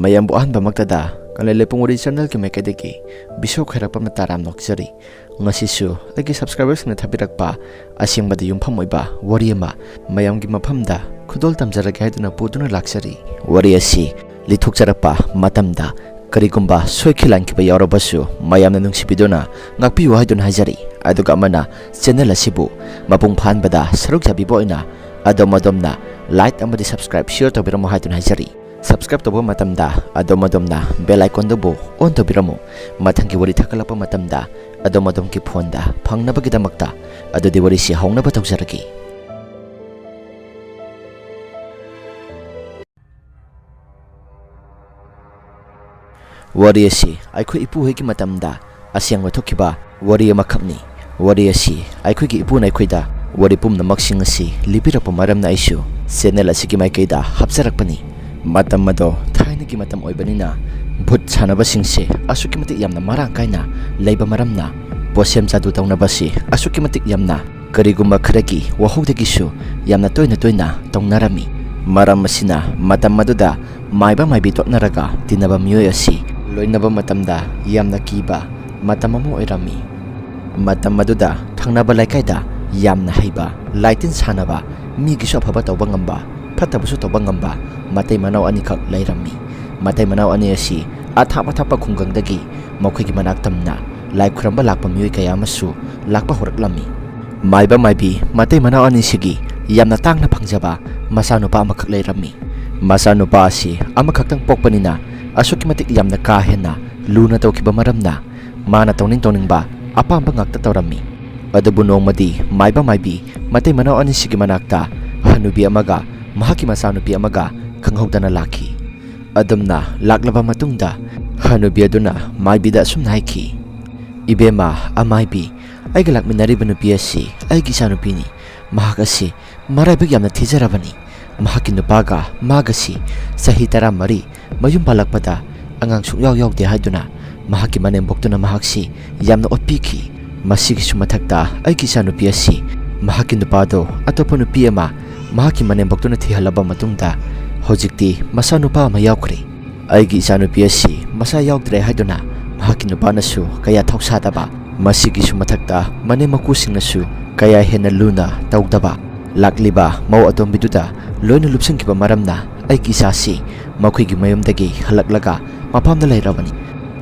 mayambu ahanba maktada kanlele punguri channel ki maikadeki bisho khairapam na taram nokjari ngasisu agi subscribers na thabirakpa asingmada yumpham oiba wari ama mayamgi maphamda khudol tamjarage haiduna puduna laksari wari asi lithokjarapa matamda karigumba soikhilankiba yarabasu mayamna nungsibidona ngakpiu haiduna hajari aduga amana channel asibu mapung phanbada saruk jabiboina adomadomna like amadi subscribe share tobiramo haiduna hajari subscribe tobo matamda adomadomna bell icon dobo on tobiramo mathangi wari thakalapa matamda adomadom ki phone da phangnabagi damakta adodi wari si haunaba tawjaragi wari asi aikhoi ipu heki matamda asyang wathokiba wari amakhapni wari asi aikhoi ki ipu naikhoida wari pumna maksing asi libirapa maramna aisu channel asigi maikaida hapsarakpani matam mado thaina ki matam oibanina bhut chanaba singse asuki matik yamna marang kaina leiba maramna posem jadu tauna basi asuki matik yamna karigumba kharaki wahogdagi su yamna toina taunarami maram masina matam maduda maiba maibi totnaraga tinaba miyoi asi loinaba matamda yamna kiba matam amu oirami matam maduda thangnaba laikaida yamna haiba laitin sanaba migi so phaba tawba ngamba phatabusu tawba ngamba matai manau ani khak lairami matai manau ani asi athapa thapa khungangdagi mokhoigi manak tamna lai khuramba lakpa miyoi kaya masu lakpa horaklami maiba maibi matai manau ani sigi yamna tangna phangjaba masanupa amakhak lairami masanupa asi amakhak pokpanina asuki matik yamna ka hena luna tawkiba maramna mana tawningba apamba ngakta tawrami adubu nongmadi maiba maibi matai manau ani sigi manakta hanubi amaga mahaki masanupi amaga khanghodana lakhi adamna laklaba matungda hanubi aduna maibida sum naiki ibema amaibi aiga lakminari banupi asi aigi sanupini mahakasi maraibi yamna thijarabani mahaki nupaga magasi sahi tara mari mayum palakpada angang sukyaw yawde haiduna mahaki manemboktuna mahaksi yamna otpiki masigi sumathakta aigi sanupi asi mahaki nupado atopa nupi ama mahaki manemboktuna thihalaba matungda hojikti masa nupa ama yawkhri aigi isanupi asi masa yawdre haiduna mahaki nupa nasu kaya thoksadaba masigi sumathakta mane makusingnasu kaya hena luna tawdaba lakliba mau atombiduda loina lupsangkiba maramna aigi sasi makhoigi mayumdagi halaklaga mapamda lairabani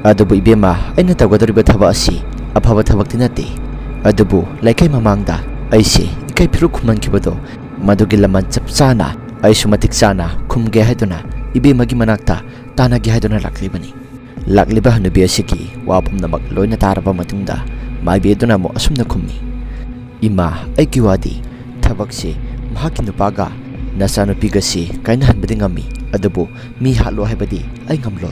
adubu ibema aina tawgadoriba thaba asi afaba thabakti nate adubu laikai mamangda aise ikai phiru khumnankibado madugi laman chapchana aisu matik chana khumge haiduna ibemagi manakta tanagi haiduna lakliba hanubi asiki wapumnamak loina taraba matungda maibi aduna mo asumna khummi ima aigi wadi thabakse mahaki nupaga nasanupigasi kaina hanbadi ngami adubu mi halo haibadi ai ngamlo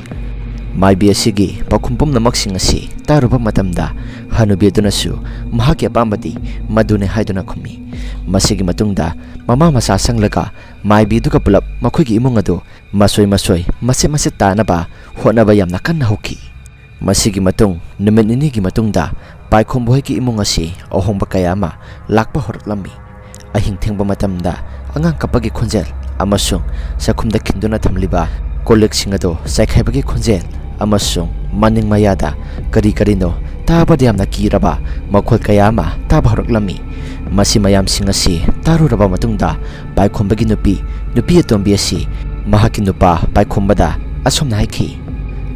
maibi asigi pakhumpum namaksing asi taruba matamda hanubi adunasu mahaki apambadi madune haiduna khummi masigi matungda mama masa sanglaga maibi duka pulap makhoigi imung adu masoi mase tanaba honaba yamna kanna hoki masigi matung numit nini gi matungda paikhom bohiki imung asi ohongba kayama lakpa horaklami ahing thengba matamda angang kapagi khonjel amasung sakhumda khinduna thamliba kolek singado saikhaibagi khonjel amasung maning mayada karino taba yamna kiraba makhol kayama taba horaklami masi mayam singasi taruraba matungda paikhomba gi nupi atombi asi mahaki nupa paikhombada asomna haiki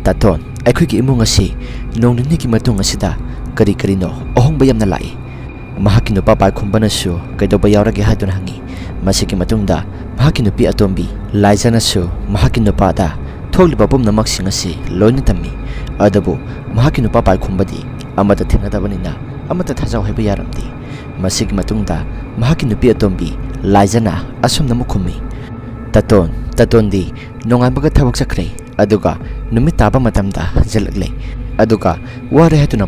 taton aikhoigi imung asi nongnini gi matung asida karino ohongba yamna lai mahaki nupa paikhombana su kaidoba yawrage haduna hangi masigi matungda mahaki nupi atombi laijana su mahaki nupa da tholiba bumna maksing asi loina tammi adabu mahaki nupa paikhombadi amata thinadabanina amata thajaw haiba yaramdi masigi matungda mahaki nupi atombi laijana asomna mukhummi tatondi nongambaga thabak sakre aduga numit taba matamda jalagle aduga ware hatuna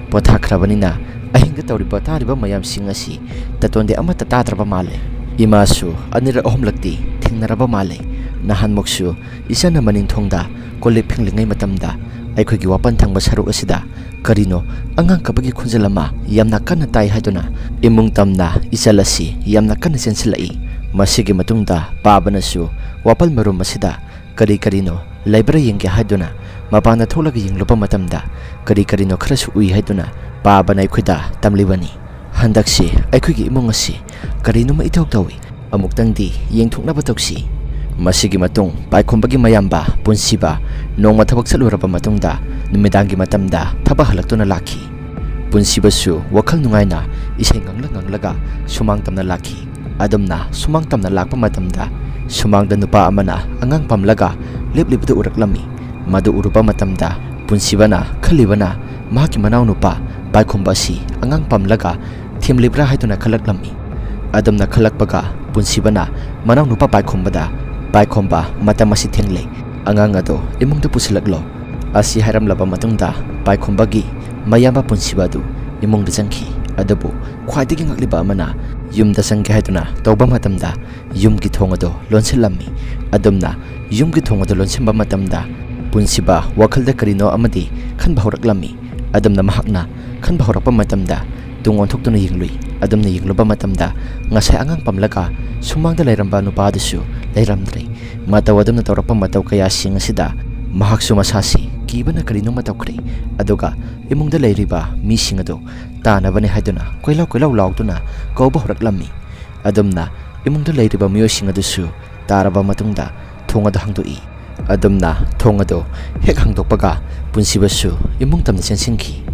pothakhrabanina ahingda tawriba tariba mayam singasi tatondi amata tadraba male imasu anira ohumlakti thingnaraba male nahan moksu isana maning thongda kolip phinglingai matamda aikhoigi wapan thangba saruk asida karino angang kapagi khunjalama yamna kanna tai haiduna imung tamna isalasi yamna kanna sensilai masigi matungda pabanasu wapal marum asida karino ꯂꯩꯕ꯭ꯔꯥ ꯌꯦꯡꯒꯦ ꯍꯥꯏꯗꯨꯅ ꯃꯄꯥꯟꯗ ꯊꯣꯛꯂꯒ ꯌꯦꯡꯂꯨꯕ ꯃꯇꯝꯗ ꯀꯔꯤꯅꯣ ꯈꯔꯁꯨ ꯎꯏ ꯍꯥꯏꯗꯨꯅ ꯄꯥꯕꯅ ꯑꯩꯈꯣꯏꯗ ꯇꯝꯂꯤꯕꯅꯤ꯫ ꯍꯟꯗꯛꯁꯤ ꯑꯩꯈꯣꯏꯒꯤ ꯏꯃꯨꯡ ꯑꯁꯤ ꯀꯔꯤꯅꯣꯃ ꯏꯇꯧ ꯇꯧꯏ, ꯑꯃꯨꯛꯇꯪꯗꯤ ꯌꯦꯡꯊꯣꯛꯅꯕ ꯇꯧꯁꯤ꯫ ꯃꯁꯤꯒꯤ ꯃꯇꯨꯡ ꯄꯥꯏꯈꯣꯝꯕꯒꯤ ꯃꯌꯥꯝꯕ ꯄꯨꯟꯁꯤꯕ ꯅꯣꯡꯃ ꯊꯕꯛ ꯆꯠꯂꯨꯔꯕ ꯃꯇꯨꯡꯗ ꯅꯨꯃꯤꯗꯥꯡꯒꯤ ꯃꯇꯝꯗ ꯊꯕꯛ ꯍꯜꯂꯛꯇꯨꯅ ꯂꯥꯛꯈꯤ꯫ ꯄꯨꯟꯁꯤꯕꯁꯨ ꯋꯥꯈꯜ ꯅꯨꯡꯉꯥꯏꯅ ꯏꯁꯩ ꯉꯪꯂꯒ ꯁꯨꯃꯥꯡ ꯇꯝꯅ ꯂꯥꯛꯈꯤ꯫ ꯑꯗꯨꯝꯅ ꯁꯨꯃꯥꯡ ꯇꯝꯅ ꯂꯥꯛꯄ ꯃꯇꯝꯗ ꯁꯨꯃꯥꯡꯗ ꯅꯨꯄꯥ ꯑꯃꯅ ꯑꯉꯥꯡ ꯄꯝꯂꯒ ꯂꯦꯞꯂꯤꯕꯗꯨ ꯎꯔꯛꯂꯝꯃꯤ꯫ ꯃꯗꯨ ꯎꯔꯨꯕ ꯃꯇꯝꯗ ꯄꯨꯟꯁꯤꯕꯅ ꯈꯜꯂꯤꯕꯅ ꯃꯍꯥꯛꯀꯤ ꯃꯅꯥꯎꯅꯨꯄꯥ ꯄꯥꯏꯈꯣꯝꯕ ꯑꯁꯤ ꯑꯉꯥꯡ ꯄꯝꯂꯒ ꯊꯦꯝꯂꯤꯕ꯭ꯔꯥ ꯍꯥꯏꯗꯨꯅ ꯈꯜꯂꯛꯂꯝꯃꯤ꯫ ꯑꯗꯨꯝꯅ ꯈꯜꯂꯛꯄꯒ ꯄꯨꯟꯁꯤꯕꯅ ꯃꯅꯥꯎꯅꯨꯄꯥ ꯄꯥꯏꯈꯣꯝꯕꯗ "ꯄꯥꯏꯈꯣꯝꯕ, ꯃꯇꯝ ꯑꯁꯤ ꯊꯦꯡꯂꯦ, ꯑꯉꯥꯡ ꯑꯗꯣ ꯏꯃꯨꯡꯗ ꯄꯨꯁꯤꯜꯂꯛꯂꯣ" ꯑꯁꯤ ꯍꯥꯏꯔꯝꯂꯕ ꯃꯇꯨꯡꯗ ꯄꯥꯏꯈꯣꯝꯕꯒꯤ ꯃꯌꯥꯝꯕ ꯄꯨꯟꯁꯤꯕ ꯑꯗꯨ ꯏꯃꯨꯡꯗ ꯆꯪꯈꯤ꯫ ꯑꯗꯨꯕꯨ ꯈ꯭ꯋꯥꯏꯗꯒꯤ ꯉꯛꯂꯤꯕ ꯑꯃꯅ ꯌꯨꯝꯗ ꯆꯪꯒꯦ ꯍꯥꯏꯗꯨꯅ ꯇꯧꯕ ꯃꯇꯝꯗ ꯌꯨꯝꯒꯤ ꯊꯣꯡ ꯑꯗꯨ ꯂꯣꯟꯁꯤꯜꯂꯝꯃꯤ꯫ ꯑꯗꯨꯝꯅ ꯌꯨꯝꯒꯤ ꯊꯣꯡ ꯑꯗꯨ ꯂꯣꯟꯁꯤꯟꯕ ꯃꯇꯝꯗ ꯄꯨꯟꯁꯤꯕ ꯋꯥꯈꯜꯗ ꯀꯔꯤꯅꯣ ꯑꯃꯗꯤ ꯈꯟꯕ ꯍꯧꯔꯛꯂꯝꯃꯤ꯫ ꯑꯗꯨꯝꯅ ꯃꯍꯥꯛꯅ ꯈꯟꯕ ꯍꯧꯔꯛꯄ ꯃꯇꯝꯗ ꯇꯨꯡ ꯑꯣꯟꯊꯣꯛꯇꯨꯅ ꯌꯦꯡꯂꯨꯏ꯫ ꯑꯗꯨꯝꯅ ꯌꯦꯡꯂꯨꯕ ꯃꯇꯝꯗ ꯉꯁꯥꯏ ꯑꯉꯥꯡ ꯄꯝꯂꯒ ꯁꯨꯃꯥꯡꯗ ꯂꯩꯔꯝꯕ ꯅꯨꯄꯥ ꯑꯗꯨꯁꯨ ꯂꯩꯔꯝꯗ꯭ꯔꯦ꯫ ꯃꯇꯧ ꯑꯗꯨꯝꯅ ꯇꯧꯔꯛꯄ ꯃꯇꯧ ꯀꯌꯥꯁꯤꯡ ꯑꯁꯤꯗ ꯃꯍꯥꯛꯁꯨ ꯃꯁꯥꯁꯤ ꯀꯤꯕꯅ ꯀꯔꯤꯅꯣꯃ ꯇꯧꯈ꯭ꯔꯦ꯫ ꯑꯗꯨꯒ ꯏꯃꯨꯡꯗ ꯂꯩꯔꯤꯕ ꯃꯤꯁꯤꯡ ꯑꯗꯨ ꯇꯥꯅꯕꯅꯤ ꯍꯥꯏꯗꯨꯅ ꯀꯣꯏꯂꯥꯎ ꯂꯥꯎꯗꯨꯅ ꯀꯧꯕ ꯍꯧꯔꯛꯂꯝꯃꯤ꯫ ꯑꯗꯨꯝꯅ ꯏꯃꯨꯡꯗ ꯂꯩꯔꯤꯕ ꯃꯤꯑꯣꯏꯁꯤꯡ ꯑꯗꯨꯁꯨ ꯇꯥꯔꯕ ꯃꯇꯨꯡꯗ ꯊꯣꯡ ꯑꯗꯨ ꯍꯥꯡꯗꯣꯛꯏ꯫ ꯑꯗꯨꯝꯅ ꯊꯣꯡ ꯑꯗꯨ ꯍꯦꯛ ꯍꯥꯡꯗꯣꯛꯄꯒ ꯄꯨꯟꯁꯤꯕꯁꯨ ꯏꯃꯨꯡ ꯇꯝꯅ ꯆꯦꯟꯁꯤꯟꯈꯤ꯫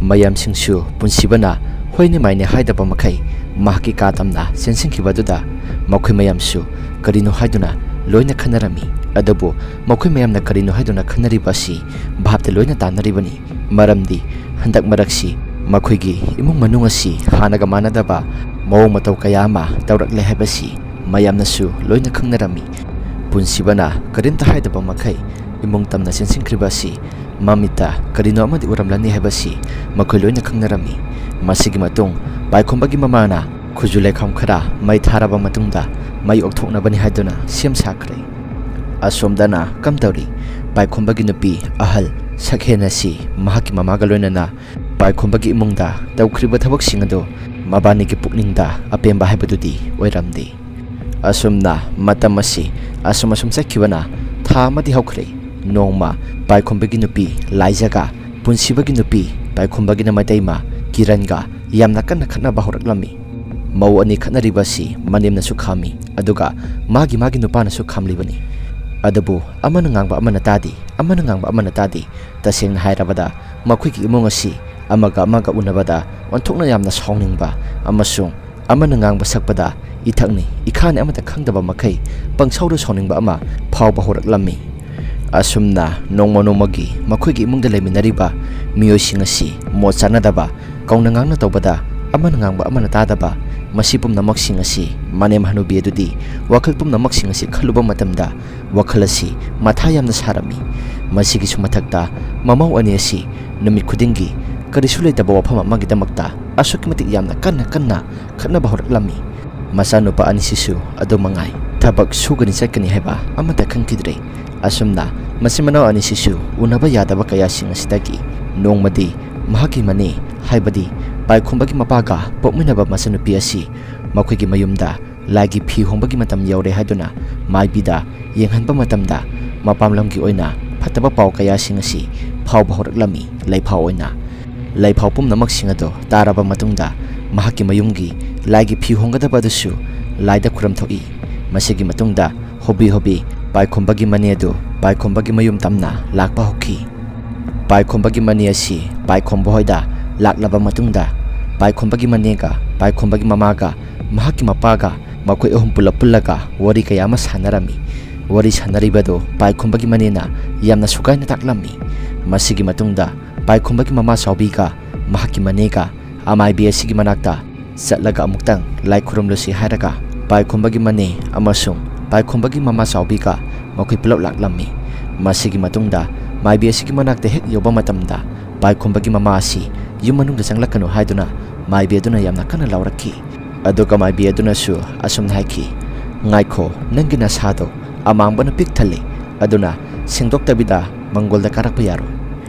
ꯃꯌꯥꯝꯁꯤꯡꯁꯨ ꯄꯨꯟꯁꯤꯕꯅ ꯍꯣꯏꯅꯦ ꯃꯥꯏꯅꯦ ꯍꯥꯏꯗꯕ ꯃꯈꯩ ꯃꯍꯥꯛꯀꯤ ꯀꯥ ꯇꯝꯅ ꯆꯦꯟꯁꯤꯟꯈꯤꯕꯗꯨꯗ ꯃꯈꯣꯏ ꯃꯌꯥꯝꯁꯨ ꯀꯔꯤꯅꯣ ꯍꯥꯏꯗꯨꯅ ꯂꯣꯏꯅ ꯈꯟꯅꯔꯝꯃꯤ꯫ ꯑꯗꯨꯕꯨ ꯃꯈꯣꯏ ꯃꯌꯥꯝꯅ ꯀꯔꯤꯅꯣ ꯍꯥꯏꯗꯨꯅ ꯈꯟꯅꯔꯤꯕ ꯑꯁꯤ ꯚꯥꯞꯇ ꯂꯣꯏꯅ ꯇꯥꯅꯔꯤꯕꯅꯤ꯫ ꯃꯔꯝꯗꯤ ꯍꯟꯗꯛ ꯃꯔꯛꯁꯤ ꯃꯈꯣꯏꯒꯤ ꯏꯃꯨꯡ ꯃꯅꯨꯡ ꯑꯁꯤ ꯍꯥꯟꯅꯒ ꯃꯥꯟꯅꯗꯕ ꯃꯑꯣꯡ ꯃꯇꯧ kaya ama ꯇꯧꯔꯛꯂꯦ ꯍꯥꯏꯕꯁꯤ ꯃꯌꯥꯝꯅꯁꯨ ꯂꯣꯏꯅ ꯈꯪꯅꯔꯝꯃꯤ꯫ ꯄꯨꯟꯁꯤꯕꯅ ꯀꯔꯤꯝꯇ ꯍꯥꯏꯗꯕ ꯃꯈꯩ ꯏꯃꯨꯡ ꯇꯝꯅ ꯆꯦꯟꯁꯤꯟꯈ꯭ꯔꯤꯕ ꯑꯁꯤ ꯃꯃꯤꯠꯇ ꯀꯔꯤꯅꯣ ꯑꯃꯗꯤ ꯎꯔꯝꯂꯅꯤ ꯍꯥꯏꯕꯁꯤ ꯃꯈꯣꯏ ꯂꯣꯏꯅ ꯈꯪꯅꯔꯝꯃꯤ꯫ ꯃꯁꯤꯒꯤ ꯃꯇꯨꯡ ꯄꯥꯏꯈꯣꯝꯕꯒꯤ ꯃꯃꯥꯅ ꯈꯨꯖꯨ ꯂꯩꯈꯥꯝ ꯈꯔ ꯃꯩ ꯊꯥꯔꯕ ꯃꯇꯨꯡꯗ ꯃꯩ ꯑꯣꯛꯊꯣꯛꯅꯕꯅꯤ ꯍꯥꯏꯗꯨꯅ ꯁꯦꯝ ꯁꯥꯈ꯭ꯔꯦ꯫ ꯑꯁꯣꯝꯗꯅ ꯀꯝꯗꯧꯔꯤ ꯄꯥꯏꯈꯣꯝꯕꯒꯤ ꯅꯨꯄꯤ ꯑꯍꯜ ꯁꯛꯍꯦꯟ ꯑꯁꯤ ꯃꯍꯥꯛꯀꯤ ꯃꯃꯥꯒ ꯂꯣꯏꯅꯅ ꯄꯥꯏꯈꯣꯝꯕꯒꯤ ꯏꯃꯨꯡꯗ ꯇꯧꯈ꯭ꯔꯤꯕ ꯊꯕꯛꯁꯤꯡ ꯑꯗꯨ ꯃꯕꯥꯅꯤꯒꯤ ꯄꯨꯛꯅꯤꯡꯗ ꯑꯄꯦꯟꯕ ꯍꯥꯏꯕꯗꯨꯗꯤ ꯑꯣꯏꯔꯝꯗꯦ꯫ ꯑꯁꯨꯝꯅ ꯃꯇꯝ ꯑꯁꯤ ꯑꯁꯨꯝ ꯆꯠꯈꯤꯕꯅ ꯊꯥ ꯑꯃꯗꯤ ꯍꯧꯈ꯭ꯔꯦ꯫ ꯅꯣꯡꯃ ꯄꯥꯏꯈꯣꯝꯕꯒꯤ ꯅꯨꯄꯤ ꯂꯥꯏꯖꯒ ꯄꯨꯟꯁꯤꯕꯒꯤ ꯅꯨꯄꯤ ꯄꯥꯏꯈꯣꯝꯕꯒꯤꯅ ꯃꯩꯇꯩꯃ ꯀꯤꯔꯟꯒ ꯌꯥꯝꯅ ꯀꯟꯅ ꯈꯠꯅꯕ ꯍꯧꯔꯛꯂꯝꯃꯤ꯫ ꯃꯧ ꯑꯅꯤ ꯈꯠꯅꯔꯤꯕ ꯑꯁꯤ ꯃꯅꯦꯝꯅꯁꯨ ꯈꯥꯝꯃꯤ ꯑꯗꯨꯒ ꯃꯥꯒꯤ ꯅꯨꯄꯥꯅꯁꯨ ꯈꯥꯝꯂꯤꯕꯅꯤ꯫ ꯑꯗꯨꯕꯨ ꯑꯃꯅ ꯉꯥꯡꯕ ꯑꯃꯅ ꯇꯥꯗꯦ, ꯑꯃꯅ ꯉꯥꯡꯕ ꯑꯃꯅ ꯇꯥꯗꯦ꯫ ꯇꯁꯦꯡꯅ ꯍꯥꯏꯔꯕꯗ ꯃꯈꯣꯏꯒꯤ ꯏꯃꯨꯡ ꯑꯁꯤ ꯑꯃꯒ unnabada ꯑꯣꯟꯊꯣꯛꯅ ꯌꯥꯝꯅ ꯁꯥꯎꯅꯤꯡꯕ ꯑꯃꯁꯨꯡ ꯑꯃꯅ ꯉꯥꯡꯕ ꯁꯛꯄꯗ ꯏꯊꯛꯅꯤ ꯏꯈꯥꯅꯤ ꯑꯃꯇ ꯈꯪꯗꯕ ꯃꯈꯩ ꯄꯪꯁꯥꯎꯗ ꯁꯥꯎꯅꯤꯡꯕ ꯑꯃ ꯐꯥꯎꯕ ꯍꯧꯔꯛꯂꯝꯃꯤ꯫ ꯑꯁꯨꯝꯅ ꯅꯣꯡꯃꯒꯤ ꯃꯈꯣꯏꯒꯤ ꯏꯃꯨꯡꯗ ꯂꯩꯃꯤꯟꯅꯔꯤꯕ ꯃꯤꯑꯣꯏꯁꯤꯡ ꯑꯁꯤ ꯃꯣꯠ ꯆꯥꯟꯅꯗꯕ ꯀꯧꯅ ꯉꯥꯡꯅ ꯇꯧꯕꯗ ꯑꯃꯅ ꯉꯥꯡꯕ ꯑꯃꯅ ꯇꯥꯗꯕ ꯃꯁꯤ ꯄꯨꯝꯅꯃꯛꯁꯤꯡ ꯑꯁꯤ ꯃꯅꯦꯝ ꯍꯅꯨꯕꯤ ꯑꯗꯨꯗꯤ ꯋꯥꯈꯜ ꯄꯨꯝꯅꯃꯛꯁꯤꯡ ꯑꯁꯤ ꯈꯜꯂꯨꯕ ꯃꯇꯝꯗ ꯋꯥꯈꯜ ꯑꯁꯤ ꯃꯊꯥ ꯌꯥꯝꯅ ꯁꯥꯔꯝꯃꯤ꯫ ꯃꯁꯤꯒꯤꯁꯨ ꯃꯊꯛꯇ ꯃꯃꯧ ꯑꯅꯤ ꯑꯁꯤ ꯅꯨꯃꯤꯠ ꯈꯨꯗꯤꯡꯒꯤ ꯀꯔꯤꯁꯨ ꯂꯩꯇꯕ ꯋꯥꯐꯝ ꯑꯃꯒꯤꯗꯃꯛꯇ ꯑꯁꯨꯛꯀꯤ ꯃꯇꯤꯛ ꯌꯥꯝꯅ ꯀꯟꯅ ꯈꯠꯅꯕ ꯍꯧꯔꯛꯂꯝꯃꯤ꯫ ꯃꯆꯥꯅꯨꯄꯥ ꯑꯅꯤꯁꯤꯁꯨ ꯑꯗꯨꯃꯉꯥꯏ ꯊꯕꯛ ꯁꯨꯒꯅꯤ ꯆꯠꯀꯅꯤ ꯍꯥꯏꯕ ꯑꯃꯠꯇ ꯈꯪꯈꯤꯗ꯭ꯔꯦ꯫ ꯑꯁꯨꯝꯅ ꯃꯆꯤꯟ ꯃꯅꯥꯎ ꯑꯅꯤꯁꯤꯁꯨ ꯎꯅꯕ ꯌꯥꯗꯕ ꯀꯌꯥꯁꯤꯡ ꯑꯁꯤꯗꯒꯤ ꯅꯣꯡꯃꯗꯤ ꯃꯍꯥꯛꯀꯤ ꯃꯅꯦ ꯍꯥꯏꯕꯗꯤ ꯄꯥꯏꯈꯣꯝꯕꯒꯤ ꯃꯄꯥꯒ ꯄꯣꯛꯃꯤꯟꯅꯕ ꯃꯆꯥꯅꯨꯄꯤ ꯑꯁꯤ ꯃꯈꯣꯏꯒꯤ ꯃꯌꯨꯝꯗ ꯂꯥꯏꯒꯤ ꯐꯤ ꯍꯣꯡꯕꯒꯤ ꯃꯇꯝ ꯌꯧꯔꯦ ꯍꯥꯏꯗꯨꯅ ꯃꯥꯏꯕꯤꯗ ꯌꯦꯡꯍꯟꯕ ꯃꯇꯝꯗ ꯃꯄꯥꯝꯂꯝꯒꯤ ꯑꯣꯏꯅ ꯐꯠꯇꯕ ꯄꯥꯎ ꯀꯌꯥꯁꯤꯡ ꯑꯁꯤ ꯐꯥꯎꯕ ꯍꯧꯔꯛꯂꯝꯃꯤ꯫ ꯂꯩꯐꯥꯎ ꯑꯣꯏꯅ ꯂꯩꯐꯥꯎ ꯄꯨꯝꯅꯃꯛꯁꯤꯡ ꯑꯗꯨ ꯇꯥꯔꯕ ꯃꯇꯨꯡꯗ ꯃꯍꯥꯛꯀꯤ ꯃꯌꯨꯝꯒꯤ ꯂꯥꯏꯒꯤ ꯐꯤ ꯍꯣꯡꯒꯗꯕ ꯑꯗꯨꯁꯨ ꯂꯥꯏꯗ ꯈꯨꯔꯨꯝꯊꯣꯛꯏ꯫ ꯃꯁꯤꯒꯤ ꯃꯇꯨꯡꯗ ꯍꯣꯕꯤ ꯄꯥꯏꯈꯣꯝꯕꯒꯤ ꯃꯅꯦ ꯑꯗꯨ ꯄꯥꯏꯈꯣꯝꯕꯒꯤ ꯃꯌꯨꯝ ꯇꯝꯅ ꯂꯥꯛꯄ ꯍꯧꯈꯤ꯫ ꯄꯥꯏꯈꯣꯝꯕꯒꯤ ꯃꯅꯦ ꯑꯁꯤ ꯄꯥꯏꯈꯣꯝꯕ ꯍꯣꯏꯗ ꯂꯥꯛꯂꯕ ꯃꯇꯨꯡꯗ ꯄꯥꯏꯈꯣꯝꯕꯒꯤ ꯃꯅꯦꯒ ꯄꯥꯏꯈꯣꯝꯕꯒꯤ ꯃꯃꯥꯒ ꯃꯍꯥꯛꯀꯤ ꯃꯄꯥꯒ ꯃꯈꯣꯏ ꯑꯍꯨꯝ ꯄꯨꯜꯂꯒ ꯋꯥꯔꯤ ꯀꯌꯥ ꯑꯃ ꯁꯥꯟꯅꯔꯝꯃꯤ꯫ ꯋꯥꯔꯤ ꯁꯥꯟꯅꯔꯤꯕꯗꯨ ꯄꯥꯏꯈꯣꯝꯕꯒꯤ ꯃꯅꯦꯅ ꯌꯥꯝꯅ ꯁꯨꯒꯥꯏꯅ ꯇꯥꯛꯂꯝꯃꯤ꯫ ꯃꯁꯤꯒꯤ ꯃꯇꯨꯡꯗ ꯄꯥꯏꯈꯣꯝꯕꯒꯤ ꯃꯃꯥ ꯆꯥꯎꯕꯤꯒ ꯃꯍꯥꯛꯀꯤ ꯃꯅꯦꯒ ꯑꯃꯥꯏꯕꯤ ꯑꯁꯤꯒꯤ ꯃꯅꯥꯛꯇ ꯆꯠꯂꯒ ꯑꯃꯨꯛꯇꯪ ꯂꯥꯏ ꯈꯨꯔꯨꯝꯂꯨꯁꯤ ꯍꯥꯏꯔꯒ ꯄꯥꯏꯈꯣꯝꯕꯒꯤ ꯃꯅꯦ ꯑꯃꯁꯨꯡ ꯄꯥꯏꯈꯣꯝꯕꯒꯤ ꯃꯃꯥ ꯆꯥꯎꯕꯤꯒ ꯃꯈꯣꯏ ꯄꯨꯂꯞ ꯂꯥꯛꯂꯝꯃꯤ꯫ ꯃꯁꯤꯒꯤ ꯃꯇꯨꯡꯗ ꯃꯥꯏꯕꯤ ꯑꯁꯤꯒꯤ ꯃꯅꯥꯛꯇ ꯍꯦꯛ ꯌꯧꯕ ꯃꯇꯝꯗ ꯄꯥꯏꯈꯣꯝꯕꯒꯤ ꯃꯃꯥ ꯑꯁꯤ ꯌꯨꯝ ꯃꯅꯨꯡꯗ ꯆꯪꯂꯛꯀꯅꯨ ꯍꯥꯏꯗꯨꯅ ꯃꯥꯏꯕꯤ ꯑꯗꯨꯅ ꯌꯥꯝꯅ ꯀꯟꯅ ꯂꯥꯎꯔꯛꯈꯤ꯫ ꯑꯗꯨꯒ ꯃꯥꯏꯕꯤ ꯑꯗꯨꯅꯁꯨ ꯑꯁꯨꯝꯅ ꯍꯥꯏꯈꯤ, ꯉꯥꯏꯈꯣ ꯅꯪꯒꯤ ꯅꯁꯥꯗꯣ ꯑꯃꯥꯡꯕꯅ ꯄꯤꯛ ꯊꯜꯂꯤ ꯑꯗꯨꯅ ꯁꯦꯡꯗꯣꯛꯇꯕꯤꯗ ꯃꯪꯒꯣꯜꯗ ꯀꯥꯔꯛꯄ ꯌꯥꯔꯣꯏ꯫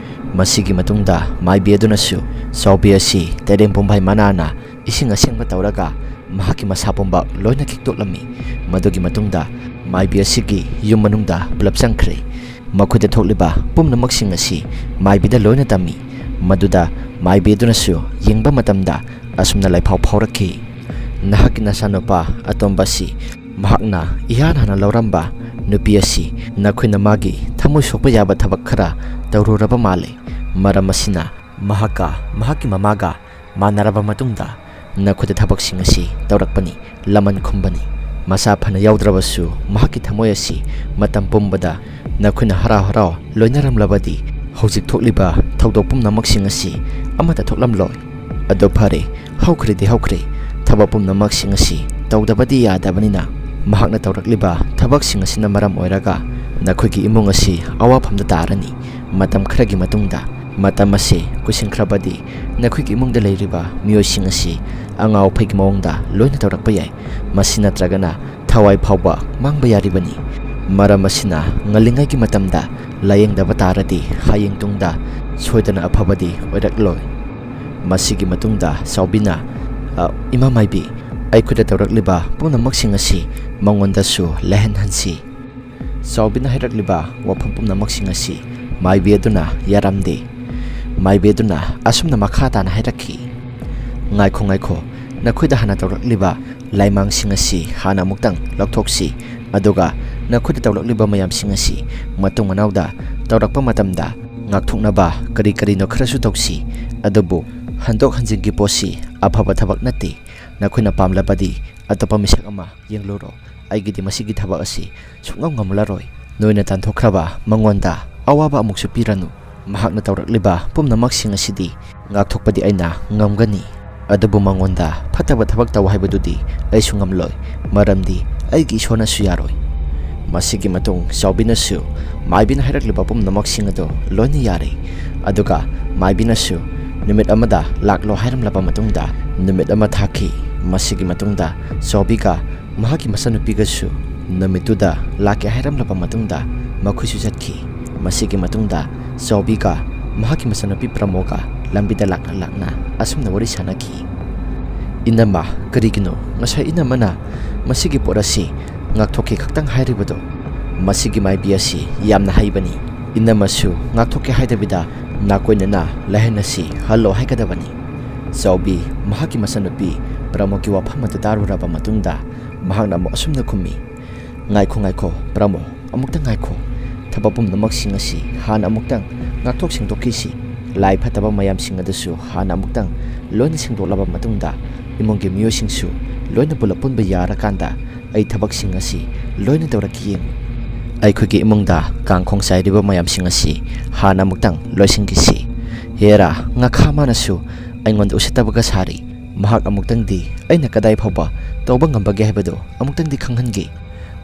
ꯃꯁꯤꯒꯤ ꯃꯇꯨꯡꯗ ꯃꯥꯏꯕꯤ ꯑꯗꯨꯅꯁꯨ ꯆꯥꯎꯕꯤ ꯑꯁꯤ ꯇꯩꯔꯦꯝ ꯄꯨꯝꯕꯥꯏ ꯃꯅꯥꯅ ꯏꯁꯤꯡ ꯑꯁꯦꯡꯕ ꯇꯧꯔꯒ ꯃꯍꯥꯛꯀꯤ ꯃꯁꯥ ꯄꯨꯝꯕ ꯂꯣꯏꯅ ꯈꯤꯛꯇꯣꯛꯂꯝꯃꯤ꯫ ꯃꯗꯨꯒꯤ ꯃꯇꯨꯡꯗ ꯃꯥꯏꯕꯤ ꯑꯁꯤꯒꯤ ꯌꯨꯝ ꯃꯅꯨꯡꯗ ꯄꯨꯂꯞ ꯆꯪꯈ꯭ꯔꯦ꯫ ꯃꯈꯣꯏꯗ ꯊꯣꯛꯂꯤꯕ ꯄꯨꯝꯅꯃꯛꯁꯤꯡ ꯑꯁꯤ ꯃꯥꯏꯕꯤꯗ ꯂꯣꯏꯅ ꯇꯝꯃꯤ ꯃꯗꯨꯗ ꯃꯥꯏꯕꯤ ꯑꯗꯨꯅꯁꯨ ꯌꯦꯡꯕ ꯃꯇꯝꯗ ꯑꯁꯨꯝꯅ ꯂꯩꯐꯥꯎ ꯐꯥꯎꯔꯛꯈꯤ ꯅꯍꯥꯛꯀꯤ ꯅꯆꯥꯅꯨꯄꯥ ꯑꯇꯣꯝꯕ ꯑꯁꯤ ꯃꯍꯥꯛꯅ ꯏꯍꯥꯟ ꯍꯥꯟꯅ ꯂꯧꯔꯝꯕ ꯅꯨꯄꯤ ꯑꯁꯤ ꯅꯈꯣꯏꯅ ꯃꯥꯒꯤ ꯊꯃꯣꯏ ꯁꯣꯛꯄ ꯌꯥꯕ ꯊꯕꯛ ꯈꯔ ꯇꯧꯔꯨꯔꯕ ꯃꯥꯜꯂꯤ ꯃꯔꯝ ꯑꯁꯤꯅ ꯃꯍꯥꯛꯀ ꯃꯍꯥꯛꯀꯤ ꯃꯃꯥꯒ ꯃꯥꯟꯅꯔꯕ ꯃꯇꯨꯡꯗ ꯅꯈꯣꯏꯗ ꯊꯕꯛꯁꯤꯡ ꯑꯁꯤ ꯇꯧꯔꯛꯄꯅꯤ ꯂꯃꯟ ꯈꯨꯝꯕꯅꯤ ꯃꯁꯥ ꯐꯅ ꯌꯥꯎꯗ꯭ꯔꯕꯁꯨ ꯃꯍꯥꯛꯀꯤ ꯊꯃꯣꯏ ꯑꯁꯤ ꯃꯇꯝ ꯄꯨꯝꯕꯗ ꯅꯈꯣꯏꯅ ꯍꯔꯥꯎ ꯍꯔꯥꯎ ꯂꯣꯏꯅꯔꯝꯂꯕꯗꯤ ꯍꯧꯖꯤꯛ ꯊꯣꯛꯂꯤꯕ ꯊꯧꯗꯣꯛ ꯄꯨꯝꯅꯃꯛꯁꯤꯡ ꯑꯁꯤ ꯑꯃꯠꯇ ꯊꯣꯛꯂꯝꯂꯣꯏ ꯑꯗꯨ ꯐꯔꯦ ꯍꯧꯈ꯭ꯔꯦꯗꯤ ꯍꯧꯈ꯭ꯔꯦ ꯊꯕꯛ ꯄꯨꯝꯅꯃꯛꯁꯤꯡ ꯑꯁꯤ ꯇꯧꯗꯕꯗꯤ ꯌꯥꯗꯕꯅꯤꯅ ꯃꯍꯥꯛꯅ ꯇꯧꯔꯛꯂꯤꯕ ꯊꯕꯛꯁꯤꯡ ꯑꯁꯤꯅ ꯃꯔꯝ ꯑꯣꯏꯔꯒ ꯅꯈꯣꯏꯒꯤ ꯏꯃꯨꯡ ꯑꯁꯤ ꯑꯋꯥꯐꯝꯗ ꯇꯥꯔꯅꯤ ꯃꯇꯝ ꯈꯔꯒꯤ ꯃꯇꯨꯡꯗ ꯃꯇꯝ ꯑꯁꯤ ꯀꯨꯏꯁꯤꯟꯈ꯭ꯔꯕꯗꯤ ꯅꯈꯣꯏꯒꯤ ꯏꯃꯨꯡꯗ ꯂꯩꯔꯤꯕ ꯃꯤꯑꯣꯏꯁꯤꯡ ꯑꯁꯤ ꯑꯉꯥꯎ ꯑꯐꯩꯒꯤ ꯃꯑꯣꯡꯗ ꯂꯣꯏꯅ ꯇꯧꯔꯛꯄ ꯌꯥꯏ ꯃꯁꯤ ꯅꯠꯇ꯭ꯔꯒꯅ ꯊꯋꯥꯏ ꯐꯥꯎꯕ ꯃꯥꯡꯕ ꯌꯥꯔꯤꯕꯅꯤ ꯃꯔꯝ ꯑꯁꯤꯅ ꯉꯜꯂꯤꯉꯩꯒꯤ ꯃꯇꯝꯗ ꯂꯥꯌꯦꯡꯗꯕ ꯇꯥꯔꯗꯤ ꯍꯌꯦꯡ ꯇꯨꯡꯗ ꯁꯣꯏꯗꯅ ꯑꯐꯕꯗꯤ ꯑꯣꯏꯔꯛꯂꯣꯏ ꯃꯁꯤꯒꯤ ꯃꯇꯨꯡꯗ ꯆꯥꯎꯕꯤꯅ ꯏꯃꯥ ꯃꯥꯏꯕꯤ ꯑꯩꯈꯣꯏꯗ ꯇꯧꯔꯛꯂꯤꯕ ꯄꯨꯝꯅꯃꯛꯁꯤꯡ ꯑꯁꯤ ꯃꯉꯣꯟꯗꯁꯨ ꯂꯩꯍꯟꯍꯟꯁꯤ ꯆꯥꯎꯕꯤꯅ ꯍꯥꯏꯔꯛꯂꯤꯕ ꯋꯥꯐꯝ ꯄꯨꯝꯅꯃꯛꯁꯤꯡ ꯑꯁꯤ ꯃꯥꯏꯕꯤ ꯑꯗꯨꯅ ꯌꯥꯔꯝꯗꯦ ꯃꯥꯏꯕꯤ ꯑꯗꯨꯅ ꯑꯁꯨꯝꯅ ꯃꯈꯥ ꯇꯥꯅ ꯍꯥꯏꯔꯛꯈꯤ ꯉꯥꯏꯈꯣ ꯉꯥꯏꯈꯣ ꯅꯈꯣꯏꯗ ꯍꯥꯟꯅ ꯇꯧꯔꯛꯂꯤꯕ ꯂꯥꯏꯃꯥꯡꯁꯤꯡ ꯑꯁꯤ ꯍꯥꯟꯅ ꯑꯃꯨꯛꯇꯪ ꯂꯧꯊꯣꯛꯁꯤ ꯑꯗꯨꯒ ꯅꯈꯣꯏꯗ ꯇꯧꯔꯛꯂꯤꯕ ꯃꯌꯥꯝꯁꯤꯡ ꯑꯁꯤ ꯃꯇꯨꯡ ꯃꯅꯥꯎꯗ ꯇꯧꯔꯛꯄ ꯃꯇꯝꯗ ꯉꯥꯛꯊꯣꯛꯅꯕ ꯀꯔꯤ ꯀꯔꯤꯅꯣ ꯈꯔꯁꯨ ꯇꯧꯁꯤ ꯑꯗꯨꯕꯨ ꯍꯟꯗꯣꯛ ꯍꯟꯖꯤꯟꯒꯤ ꯄꯣꯠꯁꯤ ꯑꯐꯕ ꯊꯕꯛ ꯅꯠꯇꯦ ꯅꯈꯣꯏꯅ ꯄꯥꯝꯂꯕꯗꯤ ꯑꯇꯣꯞꯄ ꯃꯤꯁꯛ ꯑꯃ ꯌꯦꯡꯂꯨꯔꯣ ꯑꯩꯒꯤꯗꯤ ꯃꯁꯤꯒꯤ ꯊꯕꯛ ꯑꯁꯤ ꯁꯨꯡꯉꯝ ꯉꯝꯂꯔꯣꯏ ꯅꯣꯏꯅ ꯇꯥꯟꯊꯣꯛꯈ꯭ꯔꯕ ꯃꯉꯣꯟꯗ ꯑꯋꯥꯕ ꯑꯃꯨꯛꯁꯨ ꯄꯤꯔꯅꯨ ꯃꯍꯥꯛꯅ ꯇꯧꯔꯛꯂꯤꯕ ꯄꯨꯝꯅꯃꯛꯁꯤꯡ ꯑꯁꯤꯗꯤ ꯉꯥꯛꯊꯣꯛꯄꯗꯤ ꯑꯩꯅ ꯉꯝꯒꯅꯤ ꯑꯗꯨꯕꯨ ꯃꯉꯣꯟꯗ ꯐꯠꯇꯕ ꯊꯕꯛ ꯇꯧ ꯍꯥꯏꯕꯗꯨꯗꯤ ꯑꯩꯁꯨ ꯉꯝꯂꯣꯏ ꯃꯔꯝꯗꯤ ꯑꯩꯒꯤ ꯏꯁꯣꯔꯅꯁꯨ ꯌꯥꯔꯣꯏ ꯃꯁꯤꯒꯤ ꯃꯇꯨꯡ ꯆꯥꯎꯕꯤꯅꯁꯨ ꯃꯥꯏꯕꯤꯅ ꯍꯥꯏꯔꯛꯂꯤꯕ ꯄꯨꯝꯅꯃꯛꯁꯤꯡ ꯑꯗꯨ ꯂꯣꯏꯅ ꯌꯥꯔꯦ ꯑꯗꯨꯒ ꯃꯥꯏꯕꯤꯅꯁꯨ ꯅꯨꯃꯤꯠ ꯑꯃꯗ ꯂꯥꯛꯂꯣ ꯍꯥꯏꯔꯝꯂꯕ ꯃꯇꯨꯡꯗ ꯅꯨꯃꯤꯠ ꯑꯃ ꯊꯥꯈꯤ ꯃꯁꯤꯒꯤ ꯃꯇꯨꯡꯗ ꯆꯥꯎꯕꯤꯒ ꯃꯍꯥꯛꯀꯤ ꯃꯆꯥꯅꯨꯄꯤꯒꯁꯨ ꯅꯨꯃꯤꯠꯇꯨꯗ ꯂꯥꯛꯀꯦ ꯍꯥꯏꯔꯝꯂꯕ ꯃꯇꯨꯡꯗ ꯃꯈꯣꯏꯁꯨ ꯆꯠꯈꯤ ꯃꯁꯤꯒꯤ ꯃꯇꯨꯡꯗ ꯆꯥꯎꯕꯤꯒ ꯃꯍꯥꯛꯀꯤ ꯃꯆꯥꯅꯨꯄꯤ ꯄ꯭ꯔꯃꯣꯒ ꯂꯝꯕꯤꯗ ꯂꯥꯛꯅ ꯂꯥꯛꯅ ꯑꯁꯨꯝꯅ ꯋꯥꯔꯤ ꯁꯥꯟꯅꯈꯤ ꯏꯅꯝꯃ ꯀꯔꯤꯒꯤꯅꯣ ꯉꯁꯥꯏ ꯏꯅꯝꯃꯅ ꯃꯁꯤꯒꯤ ꯄꯣꯠ ꯑꯁꯤ ꯉꯥꯛꯊꯣꯛꯀꯦ ꯈꯛꯇꯪ ꯍꯥꯏꯔꯤꯕꯗꯣ ꯃꯁꯤꯒꯤ ꯃꯥꯏꯕꯤ ꯑꯁꯤ ꯌꯥꯝꯅ ꯍꯩꯕꯅꯤ ꯏꯅꯝꯃꯁꯨ ꯉꯥꯛꯊꯣꯛꯀꯦ ꯍꯥꯏꯗꯕꯤꯗ ꯅꯥꯀꯣꯏꯅꯅ ꯂꯩꯍꯟꯅꯁꯤ ꯍꯜꯂꯣ ꯍꯥꯏꯒꯗꯕꯅꯤ ꯆꯥꯎꯕꯤ ꯃꯍꯥꯛꯀꯤ ꯃꯆꯥꯅꯨꯄꯤ ꯄ꯭ꯔꯃꯣꯒꯤ ꯋꯥꯐꯝ ꯑꯗꯨ ꯇꯥꯔꯨꯔꯕ ꯃꯇꯨꯡꯗ ꯃꯍꯥꯛꯅ ꯑꯃꯨꯛ ꯑꯁꯨꯝꯅ ꯈꯨꯝꯃꯤ ꯉꯥꯏꯈꯣ ꯉꯥꯏꯈꯣ ꯄ꯭ꯔꯃꯣ ꯑꯃꯨꯛꯇꯪ ꯉꯥꯏꯈꯣ ꯊꯕꯛ ꯄꯨꯝꯅꯃꯛꯁꯤꯡ ꯑꯁꯤ ꯍꯥꯟꯅ ꯑꯃꯨꯛꯇꯪ ꯉꯥꯛꯊꯣꯛ ꯁꯦꯡꯗꯣꯛꯈꯤꯁꯤ ꯂꯥꯏ ꯐꯠꯇꯕ ꯃꯌꯥꯝꯁꯤꯡ ꯑꯗꯨꯁꯨ ꯍꯥꯟꯅ ꯑꯃꯨꯛꯇꯪ ꯂꯣꯏꯅ ꯁꯦꯡꯗꯣꯛꯂꯕ ꯃꯇꯨꯡꯗ ꯏꯃꯨꯡꯒꯤ ꯃꯤꯑꯣꯏꯁꯤꯡꯁꯨ ꯂꯣꯏꯅ ꯄꯨꯂꯞ ꯄꯨꯟꯕ ꯌꯥꯔꯀꯥꯟꯗ ꯑꯩ ꯊꯕꯛꯁꯤꯡ ꯑꯁꯤ ꯂꯣꯏꯅ ꯇꯧꯔꯛꯈꯤ ꯌꯦꯡꯉꯨ ꯑꯩꯈꯣꯏꯒꯤ ꯏꯃꯨꯡꯗ ꯀꯥꯡꯈꯣꯡ ꯆꯥꯏꯔꯤꯕ ꯃꯌꯥꯝꯁꯤꯡ ꯑꯁꯤ ꯍꯥꯟꯅ ꯑꯃꯨꯛꯇꯪ ꯂꯣꯏꯁꯤꯟꯈꯤꯁꯤ ꯍꯦꯔꯥ ꯉꯥꯈꯥ ꯃꯥꯅꯁꯨ ꯑꯩꯉꯣꯟꯗ ꯎꯁꯤꯠꯇꯕꯒ ꯁꯥꯔꯤ ꯃꯍꯥꯛ ꯑꯃꯨꯛꯇꯪꯗꯤ ꯑꯩꯅ ꯀꯗꯥꯏ ꯐꯥꯎꯕ ꯇꯧꯕ ꯉꯝꯕꯒꯦ ꯍꯥꯏꯕꯗꯨ ꯑꯃꯨꯛꯇꯪꯗꯤ ꯈꯪꯍꯟꯒꯦ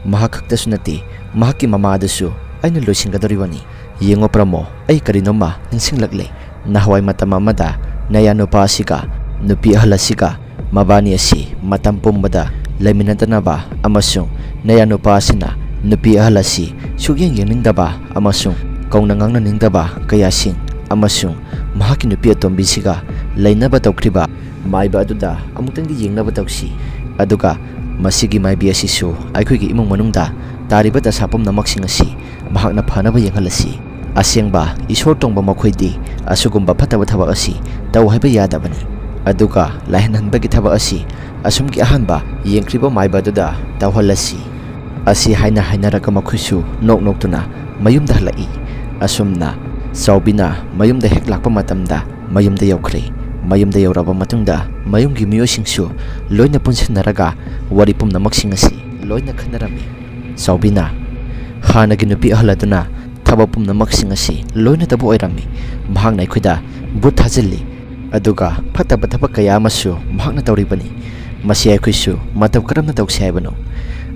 ꯃꯍꯥꯛ ꯈꯛꯇꯁꯨ ꯅꯠꯇꯦ ꯃꯍꯥꯛꯀꯤ ꯃꯃꯥ ꯑꯗꯨꯁꯨ ꯑꯩꯅ ꯂꯣꯏꯁꯤꯟꯒꯗꯧꯔꯤꯕꯅꯤ ꯌꯦꯡꯉꯣ ꯄ꯭ꯔꯃꯣ ꯑꯩ ꯀꯔꯤꯅꯣꯝꯃ ꯅꯤꯡꯁꯤꯡꯂꯛꯂꯦ ꯅꯍꯥꯟꯋꯥꯏ ꯃꯇꯝ ꯑꯃꯗ ꯅꯌꯥ ꯅꯨꯄꯥ ꯑꯁꯤꯒ ꯅꯨꯄꯤ ꯑꯍꯜ ꯑꯁꯤꯒ ꯃꯕꯥꯅꯤ ꯑꯁꯤ ꯃꯇꯝ ꯄꯨꯝꯕꯗ ꯂꯩꯃꯤꯟꯅꯗꯅꯕ ꯑꯃꯁꯨꯡ ꯅꯌꯥ ꯅꯨꯄꯥ ꯑꯁꯤꯅ ꯅꯨꯄꯤ ꯑꯍꯜ ꯑꯁꯤ ꯁꯨꯛꯌꯦꯡ ꯌꯦꯡꯅꯤꯡꯗꯕ ꯑꯃꯁꯨꯡ ꯀꯧꯅ ꯉꯥꯡꯅꯅꯤꯡꯗꯕ ꯀꯌꯥꯁꯤꯡ ꯑꯃꯁꯨꯡ ꯃꯍꯥꯛꯀꯤ ꯅꯨꯄꯤ ꯑꯇꯣꯝꯕꯤꯁꯤꯒ ꯂꯩꯅꯕ ꯇꯧꯈ꯭ꯔꯤꯕ ꯃꯥꯏꯕ ꯑꯗꯨꯗ ꯑꯃꯨꯛꯇꯪꯗꯤ ꯌꯦꯡꯅꯕ ꯇꯧꯁꯤ ꯑꯗꯨꯒ ꯃꯁꯤꯒꯤ ꯃꯥꯏꯕꯤ ꯑꯁꯤꯁꯨ ꯑꯩꯈꯣꯏꯒꯤ ꯏꯃꯨꯡ ꯃꯅꯨꯡꯗ ꯇꯥꯔꯤꯕ ꯗꯁꯥ ꯄꯨꯝꯅꯃꯛꯁꯤꯡ ꯑꯁꯤ ꯃꯍꯥꯛꯅ ꯐꯅꯕ ꯌꯦꯡꯍꯜꯂꯁꯤ ꯑꯁꯦꯡꯕ ꯏꯁꯣꯔ ꯇꯣꯡꯕ ꯃꯈꯣꯏꯗꯤ ꯑꯁꯤꯒꯨꯝꯕ ꯐꯠꯇꯕ ꯊꯕꯛ ꯑꯁꯤ ꯇꯧ ꯍꯥꯏꯕ ꯌꯥꯗꯕꯅꯤ ꯑꯗꯨꯒ ꯂꯥꯏꯍꯟꯍꯟꯕꯒꯤ ꯊꯕꯛ ꯑꯁꯤ ꯑꯁꯨꯝꯒꯤ ꯑꯍꯥꯟꯕ ꯌꯦꯡꯈ꯭ꯔꯤꯕ ꯃꯥꯏꯕ ꯑꯗꯨꯗ ꯇꯧꯍꯜꯂꯁꯤ ꯑꯁꯤ ꯍꯥꯏꯅꯔꯒ ꯃꯈꯣꯏꯁꯨ ꯅꯣꯛ ꯅꯣꯛꯇꯨꯅ ꯃꯌꯨꯝꯗ ꯍꯜꯂꯛꯏ ꯑꯁꯨꯝꯅ ꯆꯥꯎꯕꯤꯅ ꯃꯌꯨꯝꯗ ꯍꯦꯛ ꯂꯥꯛꯄ ꯃꯇꯝꯗ ꯃꯌꯨꯝꯗ ꯌꯧꯈ꯭ꯔꯦ ꯃꯌꯨꯝꯗ ꯌꯧꯔꯕ ꯃꯇꯨꯡꯗ ꯃꯌꯨꯝꯒꯤ ꯃꯤꯑꯣꯏꯁꯤꯡꯁꯨ ꯂꯣꯏꯅ ꯄꯨꯟꯁꯤꯟꯅꯔꯒ ꯋꯥꯔꯤ ꯄꯨꯝꯅꯃꯛꯁꯤng ꯑꯁꯤ ꯂꯣꯏꯅ ꯈꯟꯅꯔꯝꯃꯤ ꯆꯥꯎꯕꯤꯅ ꯍꯥꯟꯅꯒꯤ ꯅꯨꯄꯤ ꯑꯍꯜ ꯑꯗꯨꯅ ꯊꯕꯛ ꯄꯨꯝꯅꯃꯛꯁꯤꯡ ꯑꯁꯤ ꯂꯣꯏꯅꯗꯕ ꯑꯣꯏꯔꯝꯃꯤ ꯃꯍꯥꯛꯅ ꯑꯩꯈꯣꯏꯗ ꯕꯨꯠ ꯊꯥꯖꯤꯜꯂꯤ ꯑꯗꯨꯒ ꯐꯠꯇꯕ ꯊꯕꯛ ꯀꯌꯥ ꯑꯃꯁꯨ ꯃꯍꯥꯛꯅ ꯇꯧꯔꯤꯕꯅꯤ ꯃꯁꯤ ꯑꯩꯈꯣꯏꯁꯨ ꯃꯇꯧ ꯀꯔꯝꯅ ꯇꯧꯁꯤ ꯍꯥꯏꯕꯅꯣ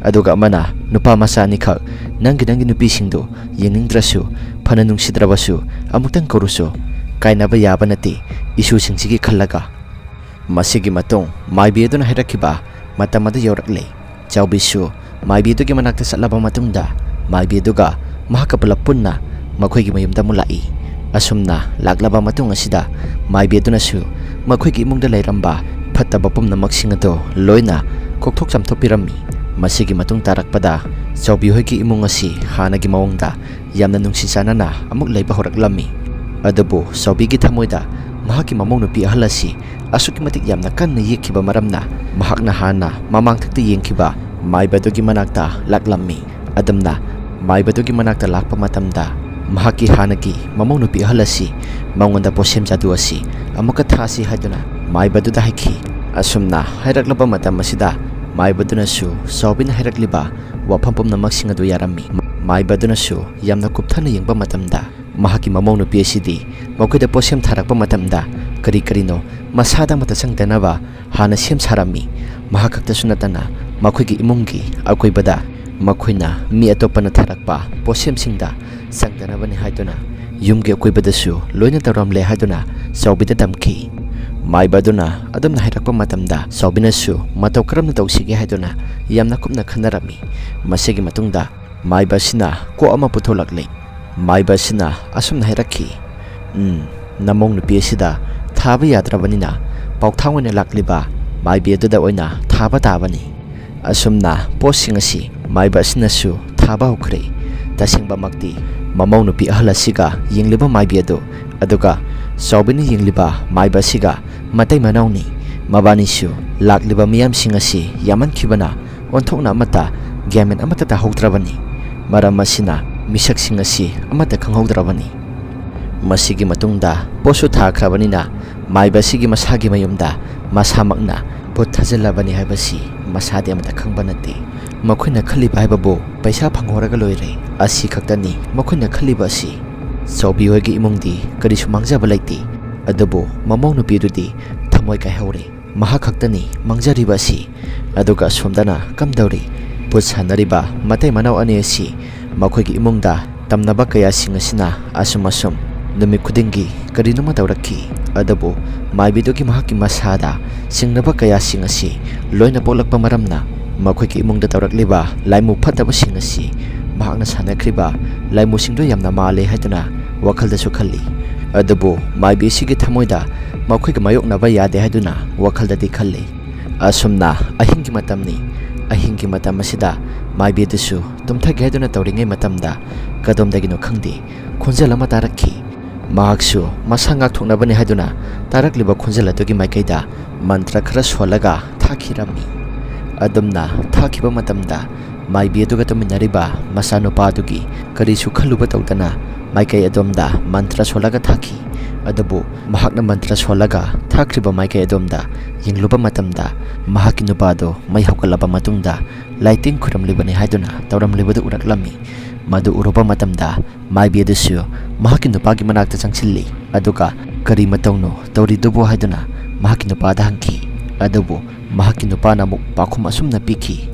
ꯑꯗꯨꯒ ꯑꯃꯅ ꯅꯨꯄꯥ ꯃꯆꯥ ꯑꯅꯤꯈꯛ ꯅꯪꯒꯤ ꯅꯨꯄꯤꯁꯤꯡꯗꯨ ꯌꯦꯡꯅꯤꯡꯗ꯭ꯔꯁꯨ ꯐꯅ ꯅꯨꯡꯁꯤꯗ꯭ꯔꯕꯁꯨ ꯑꯃꯨꯛꯇꯪ ꯀꯧꯔꯨꯁꯨ ꯀꯥꯏꯅꯕ ꯌꯥꯕ ꯅꯠꯇꯦ ꯏꯁꯨꯁꯤꯡꯁꯤꯒꯤ ꯈꯜꯂꯒ ꯃꯁꯤꯒꯤ ꯃꯇꯨꯡ ꯃꯥꯏꯕꯤ ꯑꯗꯨꯅ ꯍꯥꯏꯔꯛꯈꯤꯕ ꯃꯇꯝ ꯑꯗꯨ ꯌꯧꯔꯛꯂꯦ ꯆꯥꯎꯕꯤꯁꯨ ꯃꯥꯏꯕꯤ ꯑꯗꯨꯒꯤ ꯃꯅꯥꯛꯇ ꯆꯠꯂꯕ ꯃꯇꯨꯡꯗ ꯃꯥꯏꯕꯤ ꯑꯗꯨꯒ ꯃꯍꯥꯛꯀ ꯄꯨꯂꯞ ꯄꯨꯟꯅ ꯃꯈꯣꯏꯒꯤ ꯃꯌꯨꯝꯗ ꯑꯃꯨꯛ ꯂꯥꯛꯏ ꯑꯁꯨꯝꯅ ꯂꯥꯛꯂꯕ ꯃꯇꯨꯡ ꯑꯁꯤꯗ ꯃꯥꯏꯕꯤ ꯑꯗꯨꯅꯁꯨ ꯃꯈꯣꯏꯒꯤ ꯏꯃꯨꯡꯗ ꯂꯩꯔꯝꯕ ꯐꯠꯇꯕ ꯄꯨꯝꯅꯃꯛꯁꯤꯡ ꯑꯗꯨ ꯂꯣꯏꯅ ꯀꯣꯛꯊꯣꯛ ꯆꯥꯝꯊꯣꯛꯄꯤꯔꯝꯃꯤ ꯃꯁꯤꯒꯤ ꯃꯇꯨꯡ ꯇꯥꯔꯛꯄꯗ ꯆꯥꯎꯕꯤ ꯍꯣꯏꯒꯤ ꯏꯃꯨꯡ ꯑꯁꯤ ꯍꯥꯟꯅꯒꯤ ꯃꯑꯣꯡꯗ ꯌꯥꯝꯅ ꯅꯨꯡꯁꯤ ꯆꯥꯟꯅꯅ ꯑꯃꯨꯛ ꯂꯩꯕ ꯍꯧꯔꯛꯂꯝꯃꯤ꯫ ꯑꯗꯨꯕꯨ ꯆꯥꯎꯕꯤꯒꯤ ꯊꯃꯣꯏꯗ ꯃꯍꯥꯛꯀꯤ ꯃꯃꯧ ꯅꯨꯄꯤ ꯑꯍꯜ ꯑꯁꯤ ꯑꯁꯨꯛꯀꯤ ꯃꯇꯤꯛ ꯌꯥꯝꯅ ꯀꯟꯅ ꯌꯦꯛꯈꯤꯕ ꯃꯔꯝꯅ ꯃꯍꯥꯛꯅ ꯍꯥꯟꯅ ꯃꯃꯥꯡꯊꯛꯇ ꯌꯦꯡꯈꯤꯕ ꯃꯥꯏꯕꯗꯨꯒꯤ ꯃꯅꯥꯛꯇ ꯂꯥꯛꯂꯝꯃꯤ꯫ ꯑꯗꯨꯝꯅ ꯃꯥꯏꯕꯗꯨꯒꯤ ꯃꯅꯥꯛꯇ ꯂꯥꯛꯄ ꯃꯇꯝꯗ ꯃꯍꯥꯛꯀꯤ ꯍꯥꯟꯅꯒꯤ ꯃꯃꯧ ꯅꯨꯄꯤ ꯑꯍꯜ ꯑꯁꯤ ꯃꯉꯣꯟꯗ ꯄꯣꯠꯁꯦꯝ ꯖꯥꯗꯨ ꯑꯁꯤ ꯑꯃꯨꯛꯀ ꯊꯥꯁꯤ ꯍꯥꯏꯗꯨꯅ ꯃꯥꯏꯕꯗꯨꯗ ꯍꯥꯏꯈꯤ꯫ ꯑꯁꯨꯝꯅ ꯍꯥꯏꯔꯛꯂꯕ ꯃꯇꯝ ꯑꯁꯤꯗ ꯃꯥꯏꯕꯗꯨꯅꯁꯨ ꯆꯥꯎꯕꯤꯅ ꯍꯥꯏꯔꯛꯂꯤꯕ ꯋꯥꯐꯝ ꯄꯨꯝꯅꯃꯛꯁꯤꯡ ꯑꯗꯨ ꯌꯥꯔꯝꯃꯤ꯫ ꯃꯥꯏꯕꯗꯨꯅꯁꯨ ꯌꯥꯝꯅ ꯀꯨꯞꯊꯅ ꯌꯦꯡꯕ ꯃꯇꯝꯗ ꯃꯍꯥꯛꯀꯤ ꯃꯃꯧ ꯅꯨꯄꯤ ꯑꯁꯤꯗꯤ ꯃꯈꯣꯏꯗ ꯄꯣꯠꯁꯦꯝ ꯊꯥꯔꯛꯄ ꯃꯇꯝꯗ ꯀꯔꯤ ꯀꯔꯤꯅꯣ ꯃꯁꯥꯗ ꯑꯃꯠꯇ ꯆꯪꯗꯅꯕ ꯍꯥꯟꯅ ꯁꯦꯝ ꯁꯥꯔꯝꯃꯤ꯫ ꯃꯍꯥꯛ ꯈꯛꯇꯁꯨ ꯅꯠꯇꯅ ꯃꯈꯣꯏꯒꯤ ꯏꯃꯨꯡꯒꯤ ꯑꯀꯣꯏꯕꯗ ꯃꯈꯣꯏꯅ ꯃꯤ ꯑꯇꯣꯞꯄꯅ ꯊꯥꯔꯛꯄ ꯄꯣꯠꯁꯦꯝꯁꯤꯡꯗ ꯆꯪꯗꯅꯕꯅꯤ ꯍꯥꯏꯗꯨꯅ ꯌꯨꯝꯒꯤ ꯑꯀꯣꯏꯕꯗꯁꯨ ꯂꯣꯏꯅ ꯇꯧꯔꯝꯂꯦ ꯍꯥꯏꯗꯨꯅ ꯆꯥꯎꯕꯤꯗ ꯇꯝꯈꯤ꯫ ꯃꯥꯏꯕ ꯑꯗꯨꯅ ꯑꯗꯨꯝꯅ ꯍꯥꯏꯔꯛꯄ ꯃꯇꯝꯗ ꯆꯥꯎꯕꯤꯅꯁꯨ ꯃꯇꯧ ꯀꯔꯝꯅ ꯇꯧꯁꯤꯒꯦ ꯍꯥꯏꯗꯨꯅ ꯌꯥꯝꯅ ꯀꯨꯞꯅ ꯈꯟꯅꯔꯝꯃꯤ꯫ ꯃꯁꯤꯒꯤ ꯃꯇꯨꯡꯗ ꯃꯥꯏꯕ ꯑꯁꯤꯅ ꯀꯣꯛ ꯑꯃ ꯄꯨꯊꯣꯛꯂꯛꯂꯤ꯫ ꯃꯥꯏꯕ ꯑꯁꯤꯅ ꯑꯁꯨꯝꯅ ꯍꯥꯏꯔꯛꯈꯤ, ꯅꯃꯧ ꯅꯨꯄꯤ ꯑꯁꯤꯗ ꯊꯥꯕ ꯌꯥꯗ꯭ꯔꯕꯅꯤꯅ ꯄꯥꯎꯊꯥꯡ ꯑꯣꯏꯅ ꯂꯥꯛꯂꯤꯕ ꯃꯥꯏꯕꯤ ꯑꯗꯨꯗ ꯑꯣꯏꯅ ꯊꯥꯕ ꯇꯥꯕꯅꯤ꯫ ꯑꯁꯨꯝꯅ ꯄꯣꯠꯁꯤꯡ ꯑꯁꯤ ꯃꯥꯏꯕ ꯑꯁꯤꯅꯁꯨ ꯊꯥꯕ ꯍꯧꯈ꯭ꯔꯦ꯫ ꯇꯁꯦꯡꯕꯃꯛꯇꯤ ꯃꯃꯧ ꯅꯨꯄꯤ ꯑꯍꯜ ꯑꯁꯤꯒ ꯌꯦꯡꯂꯤꯕ ꯃꯥꯏꯕꯤ ꯑꯗꯨ ꯑꯗꯨꯒ ꯆꯥꯎꯕꯤꯅ ꯌꯦꯡꯂꯤꯕ ꯃꯥꯏꯕ ꯑꯁꯤꯒ ꯃꯇꯩ ꯃꯅꯥꯎꯅꯤ꯫ ꯃꯕꯥꯅꯤꯁꯨ ꯂꯥꯛꯂꯤꯕ ꯃꯤꯌꯥꯝꯁꯤꯡ ꯑꯁꯤ ꯌꯥꯝꯃꯟꯈꯤꯕꯅ ꯑꯣꯟꯊꯣꯛꯅ ꯑꯃꯠꯇ ꯒ꯭ꯌꯥꯟꯃꯦꯟ ꯑꯃꯠꯇ ꯇꯥꯍꯧꯗ꯭ꯔꯕꯅꯤ꯫ ꯃꯔꯝ ꯑꯁꯤꯅ ꯃꯤꯁꯛꯁꯤꯡ ꯑꯁꯤ ꯑꯃꯠꯇ ꯈꯪꯍꯧꯗ꯭ꯔꯕꯅꯤ꯫ ꯃꯁꯤꯒꯤ ꯃꯇꯨꯡꯗ ꯄꯣꯠꯁꯨ ꯊꯥꯈ꯭ꯔꯕꯅꯤꯅ ꯃꯥꯏꯕ ꯑꯁꯤꯒꯤ ꯃꯁꯥꯒꯤ ꯃꯌꯨꯝꯗ ꯃꯁꯥꯃꯛꯅ ꯚꯨꯠ ꯊꯥꯖꯤꯜꯂꯕꯅꯤ ꯍꯥꯏꯕꯁꯤ ꯃꯁꯥꯗꯤ ꯑꯃꯠꯇ ꯈꯪꯕ ꯅꯠꯇꯦ꯫ ꯃꯈꯣꯏꯅ ꯈꯜꯂꯤꯕ ꯍꯥꯏꯕꯕꯨ ꯄꯩꯁꯥ ꯐꯪꯍꯧꯔꯒ ꯂꯣꯏꯔꯦ, ꯑꯁꯤ ꯈꯛꯇꯅꯤ ꯃꯈꯣꯏꯅ ꯈꯜꯂꯤꯕ ꯑꯁꯤ꯫ ꯆꯥꯎꯕꯤ ꯍꯣꯏꯒꯤ ꯏꯃꯨꯡꯗꯤ ꯀꯔꯤꯁꯨ ꯃꯥꯡꯖꯕ ꯂꯩꯇꯦ꯫ ꯑꯗꯨꯕꯨ ꯃꯃꯧ ꯅꯨꯄꯤꯗꯨꯗꯤ ꯊꯃꯣꯏ ꯀꯥꯏꯍꯧꯔꯦ꯫ ꯃꯍꯥꯛ ꯈꯛꯇꯅꯤ ꯃꯥꯡꯖꯔꯤꯕ ꯑꯁꯤ꯫ ꯑꯗꯨꯒ ꯑꯁꯣꯝꯗꯅ ꯀꯝꯗꯧꯔꯤ? ꯚꯨꯠ ꯁꯥꯟꯅꯔꯤꯕ ꯃꯇꯩ ꯃꯅꯥꯎ ꯑꯅꯤ ꯑꯁꯤ ꯃꯈꯣꯏꯒꯤ ꯏꯃꯨꯡꯗ ꯇꯝꯅꯕ ꯀꯌꯥꯁꯤꯡ ꯑꯁꯤꯅ ꯑꯁꯨꯝ ꯅꯨꯃꯤꯠ ꯈꯨꯗꯤꯡꯒꯤ ꯀꯔꯤꯅꯣꯃ ꯇꯧꯔꯛꯈꯤ꯫ ꯑꯗꯨꯕꯨ ꯃꯥꯏꯕꯤꯗꯨꯒꯤ ꯃꯍꯥꯛꯀꯤ ꯃꯁꯥꯗ ꯆꯤꯡꯅꯕ ꯀꯌꯥꯁꯤꯡ ꯑꯁꯤ ꯂꯣꯏꯅ ꯄꯣꯛꯂꯛꯄ ꯃꯔꯝꯅ ꯃꯈꯣꯏꯒꯤ ꯏꯃꯨꯡꯗ ꯇꯧꯔꯛꯂꯤꯕ ꯂꯥꯏꯃꯨ ꯐꯠꯇꯕꯁꯤꯡ ꯑꯁꯤ ꯃꯍꯥꯛꯅ ꯁꯥꯟꯅꯈ꯭ꯔꯤꯕ ꯂꯥꯏꯃꯨꯁꯤꯡꯗꯨ ꯌꯥꯝꯅ ꯃꯥꯜꯂꯦ ꯍꯥꯏꯗꯨꯅ ꯋꯥꯈꯜꯗꯁꯨ ꯈꯜꯂꯤ꯫ ꯑꯗꯨꯕꯨ ꯃꯥꯏꯕꯤ ꯑꯁꯤꯒꯤ ꯊꯃꯣꯏꯗ ꯃꯈꯣꯏꯒ ꯃꯥꯌꯣꯛꯅꯕ ꯌꯥꯗꯦ ꯍꯥꯏꯗꯨꯅ ꯋꯥꯈꯜꯗꯗꯤ ꯈꯜꯂꯤ꯫ ꯑꯁꯨꯝꯅ ꯑꯍꯤꯡꯒꯤ ꯃꯇꯝꯅꯤ꯫ ꯑꯍꯤꯡꯒꯤ ꯃꯇꯝ ꯑꯁꯤꯗ ꯃꯥꯏꯕꯤ ꯑꯗꯨꯁꯨ ꯇꯨꯝꯊꯒꯦ ꯍꯥꯏꯗꯨꯅ ꯇꯧꯔꯤꯉꯩ ꯃꯇꯝꯗ ꯀꯗꯣꯝꯗꯒꯤꯅꯣ ꯈꯪꯗꯦ ꯈꯣꯟꯖꯦꯜ ꯑꯃ ꯇꯥꯔꯛꯈꯤ꯫ ꯃꯍꯥꯛꯁꯨ ꯃꯁꯥ ꯉꯥꯛꯊꯣꯛꯅꯕꯅꯤ ꯍꯥꯏꯗꯨꯅ ꯇꯥꯔꯛꯂꯤꯕ ꯈꯣꯟꯖꯦꯜ ꯑꯗꯨꯒꯤ ꯃꯥꯏꯀꯩꯗ ꯃꯟꯇ꯭ꯔ ꯈꯔ ꯁꯣꯜꯂꯒ ꯊꯥꯈꯤꯔꯝꯃꯤ꯫ ꯑꯗꯨꯝꯅ ꯊꯥꯈꯤꯕ ꯃꯇꯝꯗ ꯃꯥꯏꯕꯤ ꯑꯗꯨꯒ ꯇꯨꯃꯤꯟꯅꯔꯤꯕ ꯃꯆꯥꯅꯨꯄꯥ ꯑꯗꯨꯒꯤ ꯀꯔꯤꯁꯨ ꯈꯜꯂꯨꯕ ꯇꯧꯗꯅ ꯃꯥꯏꯀꯩ ꯑꯗꯣꯝꯗ ꯃꯟꯇ꯭ꯔ ꯁꯣꯜꯂꯒ ꯊꯥꯈꯤ꯫ ꯑꯗꯨꯕꯨ ꯃꯍꯥꯛꯅ ꯃꯟꯇ꯭ꯔ ꯁꯣꯜꯂꯒ ꯊꯥꯈ꯭ꯔꯤꯕ ꯃꯥꯏꯀꯩ ꯑꯗꯣꯝꯗ ꯌꯦꯡꯂꯨꯕ ꯃꯇꯝꯗ ꯃꯍꯥꯛꯀꯤ ꯅꯨꯄꯥꯗꯨ ꯃꯩ ꯍꯧꯒꯠꯂꯕ ꯃꯇꯨꯡꯗ ꯂꯥꯏꯇꯤꯡ ꯈꯨꯔꯝꯂꯤꯕꯅꯤ ꯍꯥꯏꯗꯨꯅ ꯇꯧꯔꯝꯂꯤꯕꯗꯨ ꯎꯔꯛꯂꯝꯃꯤ꯫ ꯃꯗꯨ ꯎꯔꯨꯕ ꯃꯇꯝꯗ ꯃꯥꯏꯕꯤ ꯑꯗꯨꯁꯨ ꯃꯍꯥꯛꯀꯤ ꯅꯨꯄꯥꯒꯤ ꯃꯅꯥꯛꯇ ꯆꯪꯁꯤꯜꯂꯤ꯫ ꯑꯗꯨꯒ ꯀꯔꯤ ꯃꯇꯧꯅꯣ ꯇꯧꯔꯤꯗꯨꯕꯨ ꯍꯥꯏꯗꯨꯅ ꯃꯍꯥꯛꯀꯤ ꯅꯨꯄꯥꯗ ꯍꯪꯈꯤ꯫ ꯑꯗꯨꯕꯨ ꯃꯍꯥꯛꯀꯤ ꯅꯨꯄꯥꯅ ꯑꯃꯨꯛ ꯄꯥꯎꯈꯨꯝ ꯑꯁꯨꯝꯅ ꯄꯤꯈꯤ,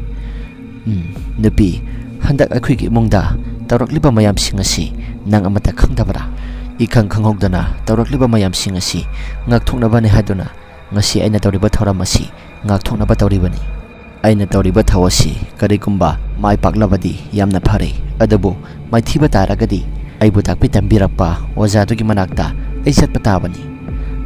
ꯅꯨꯄꯤ, ꯍꯟꯗꯛ ꯑꯩꯈꯣꯏꯒꯤ ꯏꯃꯨꯡꯗ ꯇꯧꯔꯛꯂꯤꯕ ꯃꯌꯥꯝꯁꯤꯡ ꯑꯁꯤ ꯅꯪ ꯑꯃꯠꯇ ꯈꯪꯗꯕ꯭ꯔꯥ? ꯏꯈꯪ ꯈꯪꯍꯧꯗꯅ ꯇꯧꯔꯛꯂꯤꯕ ꯃꯌꯥꯝꯁꯤꯡ ꯑꯁꯤ ꯉꯥꯛꯊꯣꯛꯅꯕꯅꯤ ꯍꯥꯏꯗꯨꯅ ꯉꯁꯤ ꯑꯩꯅ ꯇꯧꯔꯤꯕ ꯊꯧꯔꯝ ꯑꯁꯤ ꯉꯥꯛꯊꯣꯛꯅꯕ ꯇꯧꯔꯤꯕꯅꯤ꯫ ꯑꯩꯅ ꯇꯧꯔꯤꯕ ꯊꯧ ꯑꯁꯤ ꯀꯔꯤꯒꯨꯝꯕ ꯃꯥꯏ ꯄꯥꯛꯂꯕꯗꯤ ꯌꯥꯝꯅ ꯐꯔꯦ, ꯑꯗꯨꯕꯨ ꯃꯥꯏꯊꯤꯕ ꯇꯥꯔꯒꯗꯤ ꯑꯩꯕꯨ ꯇꯥꯛꯄꯤ ꯇꯝꯕꯤꯔꯛꯄ ꯑꯣꯖꯥꯗꯨꯒꯤ ꯃꯅꯥꯛꯇ ꯑꯩ ꯆꯠꯄ ꯇꯥꯕꯅꯤ꯫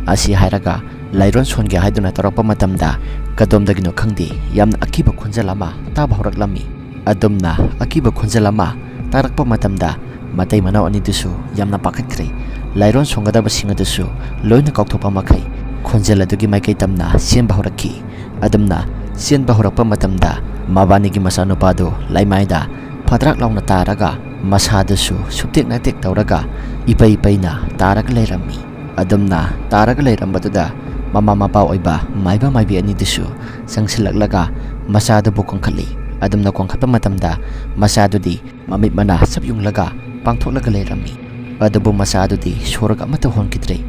ꯑꯁꯤ ꯍꯥꯏꯔꯒ ꯂꯥꯏꯔꯣꯟ ꯁꯣꯟꯒꯦ ꯍꯥꯏꯗꯨꯅ ꯇꯧꯔꯛꯄ ꯃꯇꯝꯗ ꯀꯗꯣꯝꯗꯒꯤꯅꯣ ꯈꯪꯗꯦ ꯌꯥꯝꯅ ꯑꯀꯤꯕ ꯈꯣꯟꯖꯦꯜ ꯑꯃ ꯇꯥꯕ ꯍꯧꯔꯛꯂꯝꯃꯤ꯫ ꯑꯗꯨꯝꯅ ꯑꯀꯤꯕ ꯈꯣꯟꯖꯦꯜ ꯑꯃ ꯇꯥꯔꯛꯄ ꯃꯇꯝꯗ ꯃꯇꯩ ꯃꯅꯥꯎ ꯑꯅꯤꯗꯨꯁꯨ ꯌꯥꯝꯅ ꯄꯥꯈꯠꯈ꯭ꯔꯦ꯫ ꯂꯥꯏꯔꯣꯟ ꯁꯣꯟꯒꯗꯕꯁꯤꯡ ꯑꯗꯨꯁꯨ ꯂꯣꯏꯅ ꯀꯥꯎꯊꯣꯛꯄ ꯃꯈꯩ ꯈꯣꯟꯖꯦꯜ ꯑꯗꯨꯒꯤ ꯃꯥꯏꯀꯩ ꯇꯝꯅ ꯆꯦꯟꯕ ꯍꯧꯔꯛꯈꯤ꯫ ꯑꯗꯨꯝꯅ ꯆꯦꯟꯕ ꯍꯧꯔꯛꯄ ꯃꯇꯝꯗ ꯃꯕꯥꯅꯤꯒꯤ ꯃꯆꯥꯅꯨꯄꯥꯗꯨ ꯂꯩꯃꯥꯏꯗ ꯐꯗ꯭ꯔꯥꯛ ꯂꯥꯎꯅ ꯇꯥꯔꯒ ꯃꯁꯥꯗꯨꯁꯨ ꯁꯨꯞꯇꯦꯛ ꯅꯥꯇꯦꯛ ꯇꯧꯔꯒ ꯏꯄꯩ ꯄꯩꯅ ꯇꯥꯔꯒ ꯂꯩꯔꯝꯃꯤ꯫ ꯑꯗꯨꯝꯅ ꯇꯥꯔꯒ ꯂꯩꯔꯝꯕꯗꯨꯗ ꯃꯃꯥ ꯃꯄꯥ ꯑꯣꯏꯕ ꯃꯥꯏꯕ ꯃꯥꯏꯕꯤ ꯑꯅꯤꯗꯨꯁꯨ ꯆꯪꯁꯤꯜꯂꯛꯂꯒ ꯃꯆꯥꯗꯨꯕꯨ ꯀꯣꯟꯈꯠꯂꯤ꯫ ꯑꯗꯨꯝꯅ ꯀꯣꯟꯈꯠꯄ ꯃꯇꯝꯗ ꯃꯆꯥꯗꯨꯗꯤ ꯃꯃꯤꯠ ꯃꯅꯥ ꯆꯞ ꯌꯨꯡꯂꯒ ꯄꯥꯡꯊꯣꯛꯂꯒ ꯂꯩꯔꯝꯃꯤ꯫ ꯑꯗꯨꯕꯨ ꯃꯆꯥꯗꯨꯗꯤ ꯁꯣꯔꯒ ꯑꯃꯠꯇ ꯍꯣꯟꯈꯤꯗ꯭ꯔꯦ꯫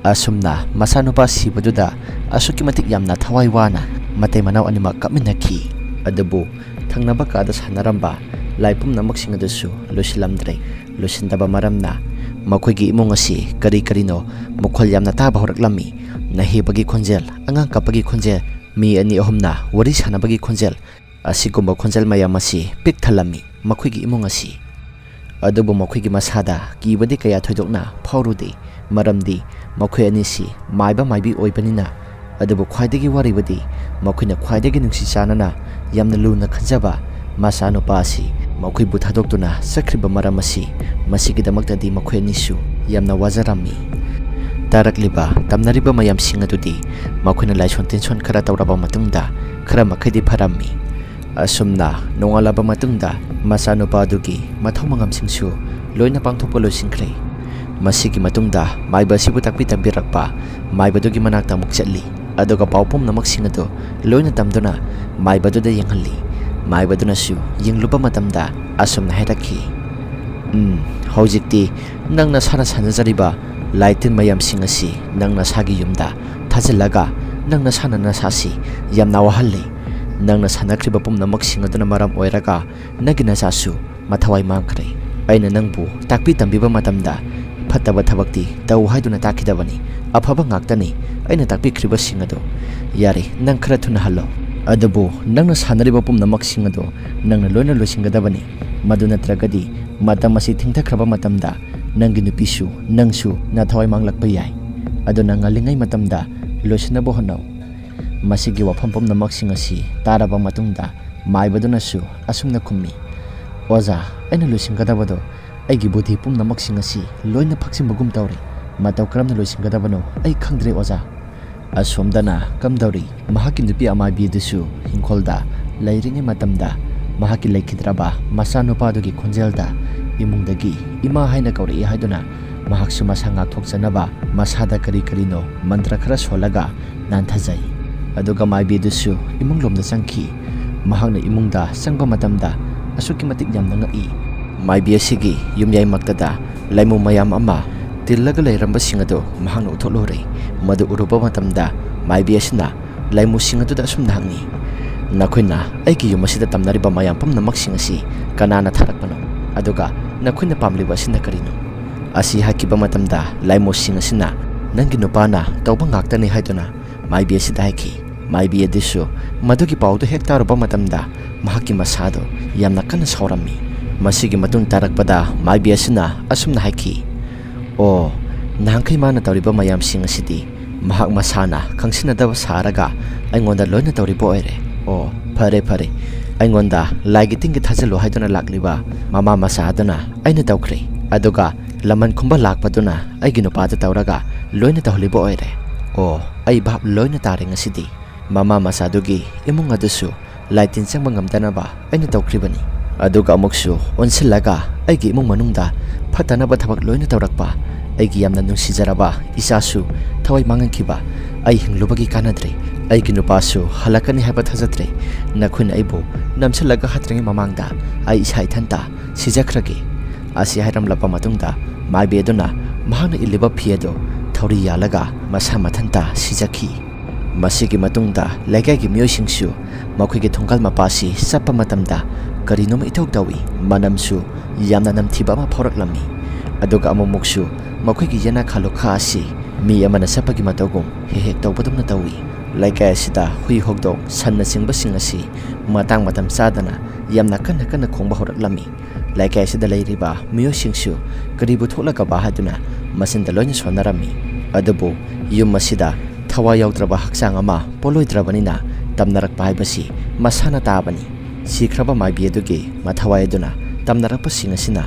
ꯑꯁꯨꯝꯅ ꯃꯆꯥꯅꯨꯄꯥ ꯁꯤꯕꯗꯨꯗ ꯑꯁꯨꯛꯀꯤ ꯃꯇꯤꯛ ꯌꯥꯝꯅ ꯊꯋꯥꯏ ꯋꯥꯅ ꯃꯇꯩ ꯃꯅꯥꯎ ꯑꯅꯤꯃꯛ ꯀꯞꯃꯤꯟꯅꯈꯤ꯫ ꯑꯗꯨꯕꯨ ꯊꯪꯅꯕ ꯀꯥꯗ ꯁꯥꯟꯅꯔꯝꯕ ꯂꯥꯏ ꯄꯨꯝꯅꯃꯛꯁꯤꯡ ꯑꯗꯨꯁꯨ ꯂꯣꯏꯁꯤꯜꯂꯝꯗ꯭ꯔꯦ꯫ ꯂꯣꯏꯁꯤꯟꯗꯕ ꯃꯔꯝꯅ ꯃꯈꯣꯏꯒꯤ ꯏꯃꯨꯡ ꯑꯁꯤ ꯀꯔꯤ ꯀꯔꯤꯅꯣ ꯃꯈꯣꯜ ꯌꯥꯝꯅ ꯇꯥꯕ ꯍꯧꯔꯛꯂꯝꯃꯤ꯫ ꯅꯥꯍꯦꯕꯒꯤ ꯈꯣꯟꯖꯦꯜ, ꯑꯉꯥꯡ ꯀꯞꯄꯒꯤ ꯈꯣꯟꯖꯦꯜ, ꯃꯤ ꯑꯅꯤ ꯑꯍꯨꯝꯅ ꯋꯥꯔꯤ ꯁꯥꯟꯅꯕꯒꯤ ꯈꯣꯟꯖꯦꯜ, ꯑꯁꯤꯒꯨꯝꯕ ꯈꯣꯟꯖꯦꯜ ꯃꯌꯥꯝ ꯑꯁꯤ ꯄꯤꯛ ꯊꯜꯂꯝꯃꯤ ꯃꯈꯣꯏꯒꯤ ꯏꯃꯨꯡ ꯑꯁꯤ꯫ ꯑꯗꯨꯕꯨ ꯃꯈꯣꯏꯒꯤ ꯃꯁꯥꯗ ꯀꯤꯕꯗꯤ ꯀꯌꯥ ꯊꯣꯏꯗꯣꯛꯅ ꯐꯥꯎꯔꯨꯗꯦ, ꯃꯔꯝꯗꯤ ꯃꯈꯣꯏ ꯑꯅꯤꯁꯤ ꯃꯥꯏꯕ ꯃꯥꯏꯕꯤ ꯑꯣꯏꯕꯅꯤꯅ꯫ ꯑꯗꯨꯕꯨ ꯈ꯭ꯋꯥꯏꯗꯒꯤ ꯋꯥꯔꯤꯕꯗꯤ ꯃꯈꯣꯏꯅ ꯈ꯭ꯋꯥꯏꯗꯒꯤ ꯅꯨꯡꯁꯤ ꯆꯥꯟꯅꯅ ꯌꯥꯝꯅ ꯂꯨꯅ ꯈꯟꯖꯕ ꯃꯆꯥꯅꯨꯄꯥ ꯑꯁꯤ ꯃꯈꯣꯏꯕꯨ ꯊꯥꯗꯣꯛꯇꯨꯅ ꯆꯠꯈ꯭ꯔꯤꯕ ꯃꯔꯝ ꯑꯁꯤ ꯃꯁꯤꯒꯤꯗꯃꯛꯇꯗꯤ ꯃꯈꯣꯏ ꯑꯅꯤꯁꯨ ꯌꯥꯝꯅ ꯋꯥꯖꯔꯝꯃꯤ꯫ ꯇꯥꯔꯛꯂꯤꯕ ꯇꯝꯅꯔꯤꯕ ꯃꯌꯥꯝꯁꯤꯡ ꯑꯗꯨꯗꯤ ꯃꯈꯣꯏꯅ ꯂꯥꯏꯁꯣꯟ ꯇꯤꯟꯁꯣꯟ ꯈꯔ ꯇꯧꯔꯕ ꯃꯇꯨꯡꯗ ꯈꯔ ꯃꯈꯩꯗꯤ ꯐꯔꯝꯃꯤ꯫ ꯑꯁꯨꯝꯅ ꯅꯣꯡꯉꯥꯜꯂꯕ ꯃꯇꯨꯡꯗ ꯃꯆꯥꯅꯨꯄꯥ ꯑꯗꯨꯒꯤ ꯃꯊꯧ ꯃꯉꯝꯁꯤꯡꯁꯨ ꯂꯣꯏꯅ ꯄꯥꯡꯊꯣꯛꯄ ꯂꯣꯏꯁꯤꯟꯈ꯭ꯔꯦ꯫ ꯃꯁꯤꯒꯤ ꯃꯇꯨꯡꯗ ꯃꯥꯏꯕ ꯑꯁꯤꯕꯨ ꯇꯥꯛꯄꯤ ꯇꯝꯕꯤꯔꯛꯄ ꯃꯥꯏꯕꯗꯨꯒꯤ ꯃꯅꯥꯛꯇ ꯑꯃꯨꯛ ꯆꯠꯂꯤ, ꯑꯗꯨꯒ ꯄꯥꯎ ꯄꯨꯝꯅꯃꯛꯁꯤꯡ ꯑꯗꯨ ꯂꯣꯏꯅ ꯇꯝꯗꯨꯅ ꯃꯥꯏꯕꯗꯨꯗ ꯌꯦꯡꯍꯜꯂꯤ꯫ ꯃꯥꯏꯕꯗꯨꯅꯁꯨ ꯌꯦꯡꯂꯨꯕ ꯃꯇꯝꯗ ꯑꯁꯨꯝꯅ ꯍꯥꯏꯔꯛꯈꯤ, ꯍꯧꯖꯤꯛꯇꯤ ꯅꯪ ꯅꯁꯥꯅ ꯁꯥꯟꯅꯖꯔꯤꯕ ꯂꯥꯏ ꯇꯤꯟ ꯃꯌꯥꯝꯁꯤꯡ ꯑꯁꯤ ꯅꯪ ꯅꯁꯥꯒꯤ ꯌꯨꯝꯗ ꯊꯥꯖꯤꯜꯂꯒ ꯅꯪ ꯅꯁꯥꯅ ꯅꯁꯥꯁꯤ ꯌꯥꯝꯅ ꯋꯥꯍꯜꯂꯤ꯫ ꯅꯪꯅ ꯁꯥꯟꯅꯈ꯭ꯔꯤꯕ ꯄꯨꯝꯅꯃꯛꯁꯤꯡ ꯑꯗꯨꯅ ꯃꯔꯝ ꯑꯣꯏꯔꯒ ꯅꯪꯒꯤ ꯅꯆꯥꯁꯨ ꯃꯊꯋꯥꯏ ꯃꯥꯡꯈ꯭ꯔꯦ꯫ ꯑꯩꯅ ꯅꯪꯕꯨ ꯇꯥꯛꯄꯤ ꯇꯝꯕꯤꯕ ꯃꯇꯝꯗ ꯐꯠꯇꯕ ꯊꯕꯛꯇꯤ ꯇꯧ ꯍꯥꯏꯗꯨꯅ ꯇꯥꯛꯈꯤꯗꯕꯅꯤ, ꯑꯐꯕ ꯉꯥꯛꯇꯅꯤ ꯑꯩꯅ ꯇꯥꯛꯄꯤꯈ꯭ꯔꯤꯕꯁꯤꯡ ꯑꯗꯨ꯫ ꯌꯥꯔꯦ, ꯅꯪ ꯈꯔ ꯊꯨꯅ ꯍꯜꯂꯣ, ꯑꯗꯨꯕꯨ ꯅꯪꯅ ꯁꯥꯟꯅꯔꯤꯕ ꯄꯨꯝꯅꯃꯛꯁꯤꯡ ꯑꯗꯨ ꯅꯪꯅ ꯂꯣꯏꯅ ꯂꯣꯏꯁꯤꯟꯒꯗꯕꯅꯤ꯫ ꯃꯗꯨ ꯅꯠꯇ꯭ꯔꯒꯗꯤ ꯃꯇꯝ ꯑꯁꯤ ꯊꯦꯡꯊꯈ꯭ꯔꯕ ꯃꯇꯝꯗ ꯅꯪꯒꯤ ꯅꯨꯄꯤꯁꯨ ꯅꯪꯁꯨ ꯅꯊꯋꯥꯏ ꯃꯥꯡꯂꯛꯄ ꯌꯥꯏ꯫ ꯑꯗꯨꯅ ꯉꯜꯂꯤꯉꯩ ꯃꯇꯝꯗ ꯂꯣꯏꯁꯤꯟꯅꯕ ꯍꯣꯠꯅꯧ꯫ ꯃꯁꯤꯒꯤ ꯋꯥꯐꯝ ꯄꯨꯝꯅꯃꯛꯁꯤꯡ ꯑꯁꯤ ꯇꯥꯔꯕ ꯃꯇꯨꯡꯗ ꯃꯥꯏꯕꯗꯨꯅꯁꯨ ꯑꯁꯨꯝꯅ ꯈꯨꯝꯃꯤ, ꯑꯣꯖꯥ, ꯑꯩꯅ ꯂꯣꯏꯁꯤꯟꯒꯗꯕꯗꯣ ꯑꯩꯒꯤ ꯕꯨꯙꯤ ꯄꯨꯝꯅꯃꯛꯁꯤꯡ ꯑꯁꯤ ꯂꯣꯏꯅ ꯐꯛꯆꯤꯟꯕꯒꯨꯝ ꯇꯧꯔꯦ꯫ ꯃꯇꯧ ꯀꯔꯝꯅ ꯂꯣꯏꯁꯤꯟꯒꯗꯕꯅꯣ ꯑꯩ ꯈꯪꯗ꯭ꯔꯦ ꯑꯣꯖꯥ꯫ ꯑꯁꯣꯝꯗꯅ ꯀꯝꯗꯧꯔꯤ? ꯃꯍꯥꯛꯀꯤ ꯅꯨꯄꯤ ꯑꯃꯥꯏꯕꯤ ꯑꯗꯨꯁꯨ ꯏꯪꯈꯣꯜꯗ ꯂꯩꯔꯤꯉꯩ ꯃꯇꯝꯗ ꯃꯍꯥꯛꯀꯤ ꯂꯩꯈꯤꯗ꯭ꯔꯕ ꯃꯆꯥꯅꯨꯄꯥꯗꯨꯒꯤ ꯈꯣꯟꯖꯦꯜꯗ ꯏꯃꯨꯡꯗꯒꯤ ꯏꯃꯥ ꯍꯥꯏꯅ ꯀꯧꯔꯛꯏ ꯍꯥꯏꯗꯨꯅ ꯃꯍꯥꯛꯁꯨ ꯃꯁꯥ ꯉꯥꯛꯊꯣꯛꯆꯅꯕ ꯃꯁꯥꯗ ꯀꯔꯤ ꯀꯔꯤꯅꯣ ꯃꯟꯇ꯭ꯔ ꯈꯔ ꯁꯣꯜꯂꯒ ꯅꯥꯟꯊꯖꯩ꯫ ꯑꯗꯨꯒ ꯃꯥꯏꯕꯤ ꯑꯗꯨꯁꯨ ꯏꯃꯨꯡꯂꯣꯝꯗ ꯆꯪꯈꯤ꯫ ꯃꯍꯥꯛꯅ ꯏꯃꯨꯡꯗ ꯆꯪꯕ ꯃꯇꯝꯗ ꯑꯁꯨꯛꯀꯤ ꯃꯇꯤꯛ ꯌꯥꯝꯅ ꯉꯛꯏ꯫ ꯃꯥꯏꯕꯤ ꯑꯁꯤꯒꯤ ꯌꯨꯝꯌꯥꯏꯃꯛꯇꯗ ꯂꯩꯃꯨ ꯃꯌꯥꯝ ꯑꯃ ꯇꯤꯜꯂꯒ ꯂꯩꯔꯝꯕꯁꯤꯡ ꯑꯗꯨ ꯃꯍꯥꯛꯅ ꯎꯊꯣꯛꯂꯨꯔꯦ꯫ ꯃꯗꯨ ꯎꯔꯨꯕ ꯃꯇꯝꯗ ꯃꯥꯏꯕꯤ ꯑꯁꯤꯅ ꯂꯩꯃꯨꯁꯤꯡ ꯑꯗꯨꯗ ꯑꯁꯨꯝꯅ ꯍꯪꯉꯤ, ꯅꯈꯣꯏꯅ ꯑꯩꯒꯤ ꯌꯨꯝ ꯑꯁꯤꯗ ꯇꯝꯅꯔꯤꯕ ꯃꯌꯥꯝ ꯄꯨꯝꯅꯃꯛꯁꯤꯡ ꯑꯁꯤ ꯀꯅꯥꯅ ꯊꯥꯔꯛꯄꯅꯣ? ꯑꯗꯨꯒ ꯅꯈꯣꯏꯅ ꯄꯥꯝꯂꯤꯕ ꯑꯁꯤꯅ ꯀꯔꯤꯅꯣ? ꯑꯁꯤ ꯍꯥꯏꯈꯤꯕ ꯃꯇꯝꯗ ꯂꯩꯃꯨꯁꯤꯡ ꯑꯁꯤꯅ ꯅꯪꯒꯤ ꯅꯨꯄꯥꯅ ꯇꯧꯕ ꯉꯥꯛꯇꯅꯤ ꯍꯥꯏꯗꯨꯅ ꯃꯥꯏꯕꯤ ꯑꯁꯤꯗ ꯍꯥꯏꯈꯤ꯫ ꯃꯥꯏꯕꯤ ꯑꯗꯨꯁꯨ ꯃꯗꯨꯒꯤ ꯄꯥꯎꯗꯨ ꯍꯦꯛ ꯇꯥꯔꯨꯕ ꯃꯇꯝꯗ ꯃꯍꯥꯛꯀꯤ ꯃꯁꯥꯗꯣ ꯌꯥꯝꯅ ꯀꯟꯅ ꯁꯥꯎꯔꯝꯃꯤ꯫ ꯃꯁꯤꯒꯤ ꯃꯇꯨꯡ ꯇꯥꯔꯛꯄꯗ ꯃꯥꯏꯕꯤ ꯑꯁꯤꯅ ꯑꯁꯨꯝꯅ ꯍꯥꯏꯈꯤ, ꯑꯣ, ꯅꯍꯥꯟꯈꯩ ꯃꯥꯅ ꯇꯧꯔꯤꯕ ꯃꯌꯥꯝꯁꯤꯡ ꯑꯁꯤꯗꯤ ꯃꯍꯥꯛ ꯃꯁꯥꯅ ꯈꯪꯁꯤꯟꯅꯗꯕ ꯁꯥꯔꯒ ꯑꯩꯉꯣꯟꯗ ꯂꯣꯏꯅ ꯇꯧꯔꯤꯕ ꯑꯣꯏꯔꯦ꯫ ꯑꯣ, ꯐꯔꯦ ꯐꯔꯦ, ꯑꯩꯉꯣꯟꯗ ꯂꯥꯏꯒꯤ ꯇꯤꯟꯒꯤ ꯊꯥꯖꯤꯜꯂꯨ ꯍꯥꯏꯗꯨꯅ ꯂꯥꯛꯂꯤꯕ ꯃꯃꯥ ꯃꯆꯥ ꯑꯗꯨꯅ ꯑꯩꯅ ꯇꯧꯈ꯭ꯔꯦ, ꯑꯗꯨꯒ ꯂꯃꯟ ꯈꯨꯝꯕ ꯂꯥꯛꯄꯗꯨꯅ ꯑꯩꯒꯤ ꯅꯨꯄꯥꯗ ꯇꯧꯔꯒ ꯂꯣꯏꯅ ꯇꯧꯍꯜꯂꯤꯕ ꯑꯣꯏꯔꯦ꯫ ꯑꯣ, ꯑꯩ ꯚꯥꯞ ꯂꯣꯏꯅ ꯇꯥꯔꯦ ꯉꯁꯤꯗꯤ꯫ ꯃꯃꯥ ꯃꯆꯥꯗꯨꯒꯤ ꯏꯃꯨꯡ ꯑꯗꯨꯁꯨ ꯂꯥꯏ ꯇꯤꯟ ꯆꯪꯕ ꯉꯝꯗꯅꯕ ꯑꯩꯅ ꯇꯧꯈ꯭ꯔꯤꯕꯅꯤ, ꯑꯗꯨꯒ ꯑꯃꯨꯛꯁꯨ ꯑꯣꯟꯁꯤꯜꯂꯒ ꯑꯩꯒꯤ ꯏꯃꯨꯡ ꯃꯅꯨꯡꯗ ꯐꯠꯇꯅꯕ ꯊꯕꯛ ꯂꯣꯏꯅ ꯇꯧꯔꯛꯄ ꯑꯩꯒꯤ ꯌꯥꯝꯅ ꯅꯨꯡꯁꯤꯖꯔꯕ ꯏꯆꯥꯁꯨ ꯊꯋꯥꯏ ꯃꯥꯡꯍꯟꯈꯤꯕ ꯑꯩ ꯍꯤꯡꯂꯨꯕꯒꯤ ꯀꯥꯟꯅꯗ꯭ꯔꯦ꯫ ꯑꯩꯒꯤ ꯅꯨꯄꯥꯁꯨ ꯍꯜꯂꯛꯀꯅꯤ ꯍꯥꯏꯕ ꯊꯥꯖꯗ꯭ꯔꯦ꯫ ꯅꯈꯣꯏꯅ ꯑꯩꯕꯨ ꯅꯝꯁꯤꯜꯂꯒ ꯍꯥꯠꯇ꯭ꯔꯤꯉꯩ ꯃꯃꯥꯡꯗ ꯑꯩ ꯏꯁꯥ ꯏꯊꯟꯇ ꯁꯤꯖꯈ꯭ꯔꯒꯦ꯫ ꯑꯁꯤ ꯍꯥꯏꯔꯝꯂꯕ ꯃꯇꯨꯡꯗ ꯃꯥꯏꯕꯤ ꯑꯗꯨꯅ ꯃꯍꯥꯛꯅ ꯏꯜꯂꯤꯕ ꯐꯤ ꯑꯗꯨ ꯊꯧꯔꯤ ꯌꯥꯜꯂꯒ ꯃꯁꯥ ꯃꯊꯟꯇ ꯁꯤꯖꯈꯤ꯫ ꯃꯁꯤꯒꯤ ꯃꯇꯨꯡꯗ ꯂꯩꯀꯥꯏꯒꯤ ꯃꯤꯑꯣꯏꯁꯤꯡꯁꯨ ꯃꯈꯣꯏꯒꯤ ꯊꯣꯡꯒꯥꯜ ꯃꯄꯥꯁꯤ ꯆꯠꯄ ꯃꯇꯝꯗ ꯀꯔꯤꯅꯣꯃ ꯏꯇꯧ ꯇꯧꯏ, ꯃꯅꯝꯁꯨ ꯌꯥꯝꯅ ꯅꯝꯊꯤꯕ ꯑꯃ ꯐꯥꯎꯔꯛꯂꯝꯃꯤ꯫ ꯑꯗꯨꯒ ꯑꯃꯨꯛꯃꯨꯛꯁꯨ ꯃꯈꯣꯏꯒꯤ ꯌꯦꯅꯈꯥ ꯂꯨꯈꯥ ꯑꯁꯤ ꯃꯤ ꯑꯃꯅ ꯆꯠꯄꯒꯤ ꯃꯇꯧꯒꯨꯝ ꯍꯦꯛ ꯍꯦꯛ ꯇꯧꯕꯗꯧꯅ ꯇꯧꯏ꯫ ꯂꯩꯀꯥꯏ ꯑꯁꯤꯗ ꯍꯨꯏ ꯍꯧꯗꯣꯡ ꯁꯟꯅꯆꯤꯡꯕꯁꯤꯡ ꯑꯁꯤ ꯃꯇꯥꯡ ꯃꯇꯝ ꯆꯥꯗꯅ ꯌꯥꯝꯅ ꯀꯟꯅ ꯀꯟꯅ ꯈꯣꯡꯕ ꯍꯧꯔꯛꯂꯝꯃꯤ꯫ ꯂꯩꯀꯥꯏ ꯑꯁꯤꯗ ꯂꯩꯔꯤꯕ ꯃꯤꯑꯣꯏꯁꯤꯡꯁꯨ ꯀꯔꯤꯕꯨ ꯊꯣꯛꯂꯒꯕ ꯍꯥꯏꯗꯨꯅ ꯃꯆꯤꯟꯗ ꯂꯣꯏꯅ ꯁꯣꯟꯅꯔꯝꯃꯤ꯫ ꯑꯗꯨꯕꯨ ꯌꯨꯝ ꯑꯁꯤꯗ ꯊꯋꯥꯏ ꯌꯥꯎꯗ꯭ꯔꯕ ꯍꯛꯆꯥꯡ ꯑꯃ ꯄꯣꯠꯂꯣꯏꯗ꯭ꯔꯕꯅꯤꯅ ꯇꯝꯅꯔꯛꯄ ꯍꯥꯏꯕꯁꯤ ꯃꯁꯥꯅ ꯇꯥꯕꯅꯤ꯫ ꯁꯤꯈ꯭ꯔꯕ ꯃꯥꯏꯕꯤ ꯑꯗꯨꯒꯤ ꯃꯊꯋꯥꯏ ꯑꯗꯨꯅ ꯇꯝꯅꯔꯛꯄꯁꯤꯡ ꯑꯁꯤꯅ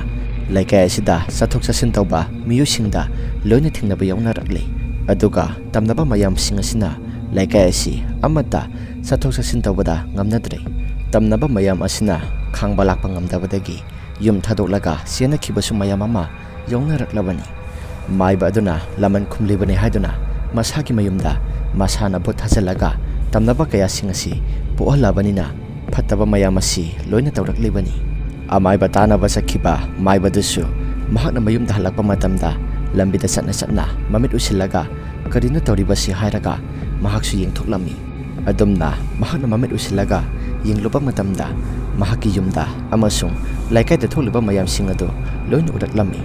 ꯂꯩꯀꯥꯏ ꯑꯁꯤꯗ ꯆꯠꯊꯣꯛ ꯆꯠꯁꯤꯟ ꯇꯧꯕ ꯃꯤꯑꯣꯏꯁꯤꯡꯗ ꯂꯣꯏꯅ ꯊꯦꯡꯅꯕ ꯌꯥꯎꯅꯔꯛꯂꯤ꯫ ꯑꯗꯨꯒ ꯇꯝꯅꯕ ꯃꯌꯥꯝꯁꯤꯡ ꯑꯁꯤꯅ ꯂꯩꯀꯥꯏ ꯑꯁꯤ ꯑꯃꯠꯇ ꯆꯠꯊꯣꯛ ꯆꯠꯁꯤꯟ ꯇꯧꯕꯗ ꯉꯝꯅꯗ꯭ꯔꯦ꯫ ꯇꯝꯅꯕ ꯃꯌꯥꯝ ꯑꯁꯤꯅ ꯈꯥꯡꯕ ꯂꯥꯛꯄ ꯉꯝꯗꯕꯗꯒꯤ ꯌꯨꯝ ꯊꯥꯗꯣꯛꯂꯒ ꯆꯦꯟꯅꯈꯤꯕꯁꯨ ꯃꯌꯥꯝ ꯑꯃ ꯌꯥꯎꯅꯔꯛꯂꯕꯅꯤ꯫ ꯃꯥꯏꯕ ꯑꯗꯨꯅ ꯂꯃꯟ ꯈꯨꯝꯂꯤꯕꯅꯤ ꯍꯥꯏꯗꯨꯅ ꯃꯁꯥꯒꯤ ꯃꯌꯨꯝꯗ ꯃꯁꯥꯅ ꯚꯨꯠ ꯊꯥꯖꯤꯜꯂꯒ ꯇꯝꯅꯕ ꯀꯌꯥꯁꯤꯡ ꯑꯁꯤ ꯄꯣꯛꯍꯜꯂꯕꯅꯤꯅ ꯐꯠꯇꯕ ꯃꯌꯥꯝ ꯑꯁꯤ ꯂꯣꯏꯅ ꯇꯧꯔꯛꯂꯤꯕꯅꯤ꯫ ꯑꯃꯥꯏꯕ ꯇꯥꯅꯕ ꯆꯠꯈꯤꯕ ꯃꯥꯏꯕꯗꯨꯁꯨ ꯃꯍꯥꯛꯅ ꯃꯌꯨꯝꯗ ꯍꯜꯂꯛꯄ ꯃꯇꯝꯗ ꯂꯝꯕꯤꯗ ꯆꯠꯅ ꯆꯠꯅ ꯃꯃꯤꯠ ꯎꯏꯁꯤꯜꯂꯒ ꯀꯔꯤꯅꯣ ꯇꯧꯔꯤꯕꯁꯤ ꯍꯥꯏꯔꯒ ꯃꯍꯥꯛꯁꯨ ꯌꯦꯡꯊꯣꯛꯂꯝꯃꯤ꯫ ꯑꯗꯨꯝꯅ ꯃꯍꯥꯛꯅ ꯃꯃꯤꯠ ꯎꯏꯁꯤꯜꯂꯒ ꯌꯦꯡꯂꯨꯕ ꯃꯇꯝꯗ ꯃꯍꯥꯛꯀꯤ ꯌꯨꯝꯗ ꯑꯃꯁꯨꯡ ꯂꯩꯀꯥꯏꯗ ꯊꯣꯛꯂꯤꯕ ꯃꯌꯥꯝꯁꯤꯡ ꯑꯗꯨ ꯂꯣꯏꯅ ꯎꯔꯛꯂꯝꯃꯤ꯫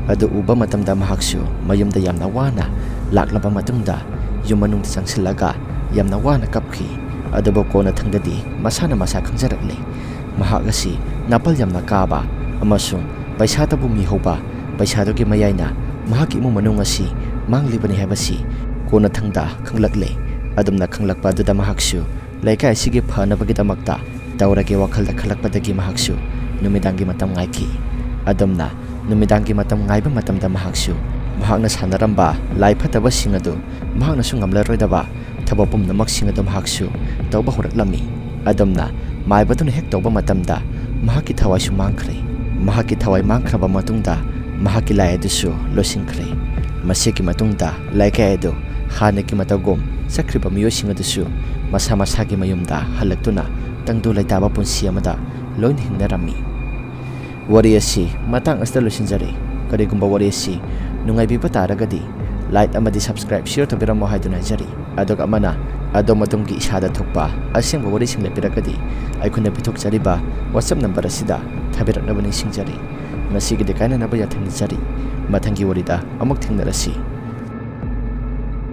ꯑꯗꯨ ꯎꯕ ꯃꯇꯝꯗ ꯃꯍꯥꯛꯁꯨ ꯃꯌꯨꯝꯗ ꯌꯥꯝꯅ ꯋꯥꯅ ꯂꯥꯛꯂꯕ ꯃꯇꯨꯡꯗ ꯌꯨꯝ ꯃꯅꯨꯡꯗ ꯆꯪꯁꯤꯜꯂꯒ ꯌꯥꯝꯅ ꯋꯥꯅ ꯀꯞꯈꯤ꯫ ꯑꯗꯨꯕꯨ ꯀꯣꯟꯅ ꯊꯪꯗꯗꯤ ꯃꯁꯥꯅ ꯃꯁꯥ ꯈꯪꯖꯔꯛꯂꯦ ꯃꯍꯥꯛ ꯑꯁꯤ ꯅꯥꯄꯜ ꯌꯥꯝꯅ ꯀꯥꯕ ꯑꯃꯁꯨꯡ ꯄꯩꯁꯥꯗꯕꯨ ꯃꯤꯍꯧꯕ ꯄꯩꯁꯥꯗꯨꯒꯤ ꯃꯌꯥꯏꯅ ꯃꯍꯥꯛꯀꯤ ꯏꯃꯨꯡ ꯃꯅꯨꯡ ꯑꯁꯤ ꯃꯥꯡꯂꯤꯕꯅꯤ ꯍꯥꯏꯕꯁꯤ ꯀꯣꯟꯅ ꯊꯪꯗ ꯈꯪꯂꯛꯂꯦ꯫ ꯑꯗꯨꯝꯅ ꯈꯪꯂꯛꯄ ꯑꯗꯨꯗ ꯃꯍꯥꯛꯁꯨ ꯂꯩꯀꯥꯏ ꯑꯁꯤꯒꯤ ꯐꯅꯕꯒꯤꯗꯃꯛꯇ ꯇꯧꯔꯒꯦ ꯋꯥꯈꯜꯗ ꯈꯜꯂꯛꯄꯗꯒꯤ ꯃꯍꯥꯛꯁꯨ नुमिदांगी मतम ngaiki adamna नुमिदांगी मतम ngaiba matamda mahaksu mahakna sanaramba lai phataba singadu mahakna su ngamlaroidaba thabapum namak singadu mahaksu tawba horaklami adamna maibadun hek tawba matamda mahaki thawai su mangkhre mahaki thawai mangkhraba matungda mahaki lai adusu losingkhre masiki matungda laikai adu hanaki matagom sakriba miyo singadusu masa masagi mayumda halaktuna tangdu laitaba punsi amada loin hingnarami wari asi matang asta losinjari karigumba wari asi nungai bipa taragadi like amadi subscribe share tabiramo haiduna jari adog amana adom matumgi isada thokpa asengba wari single piragadi aikuna pitok jariba whatsapp number asida thabiraknabani singjari masigi de kaina naba yathangni jari mathangi warida amuk thingnarasi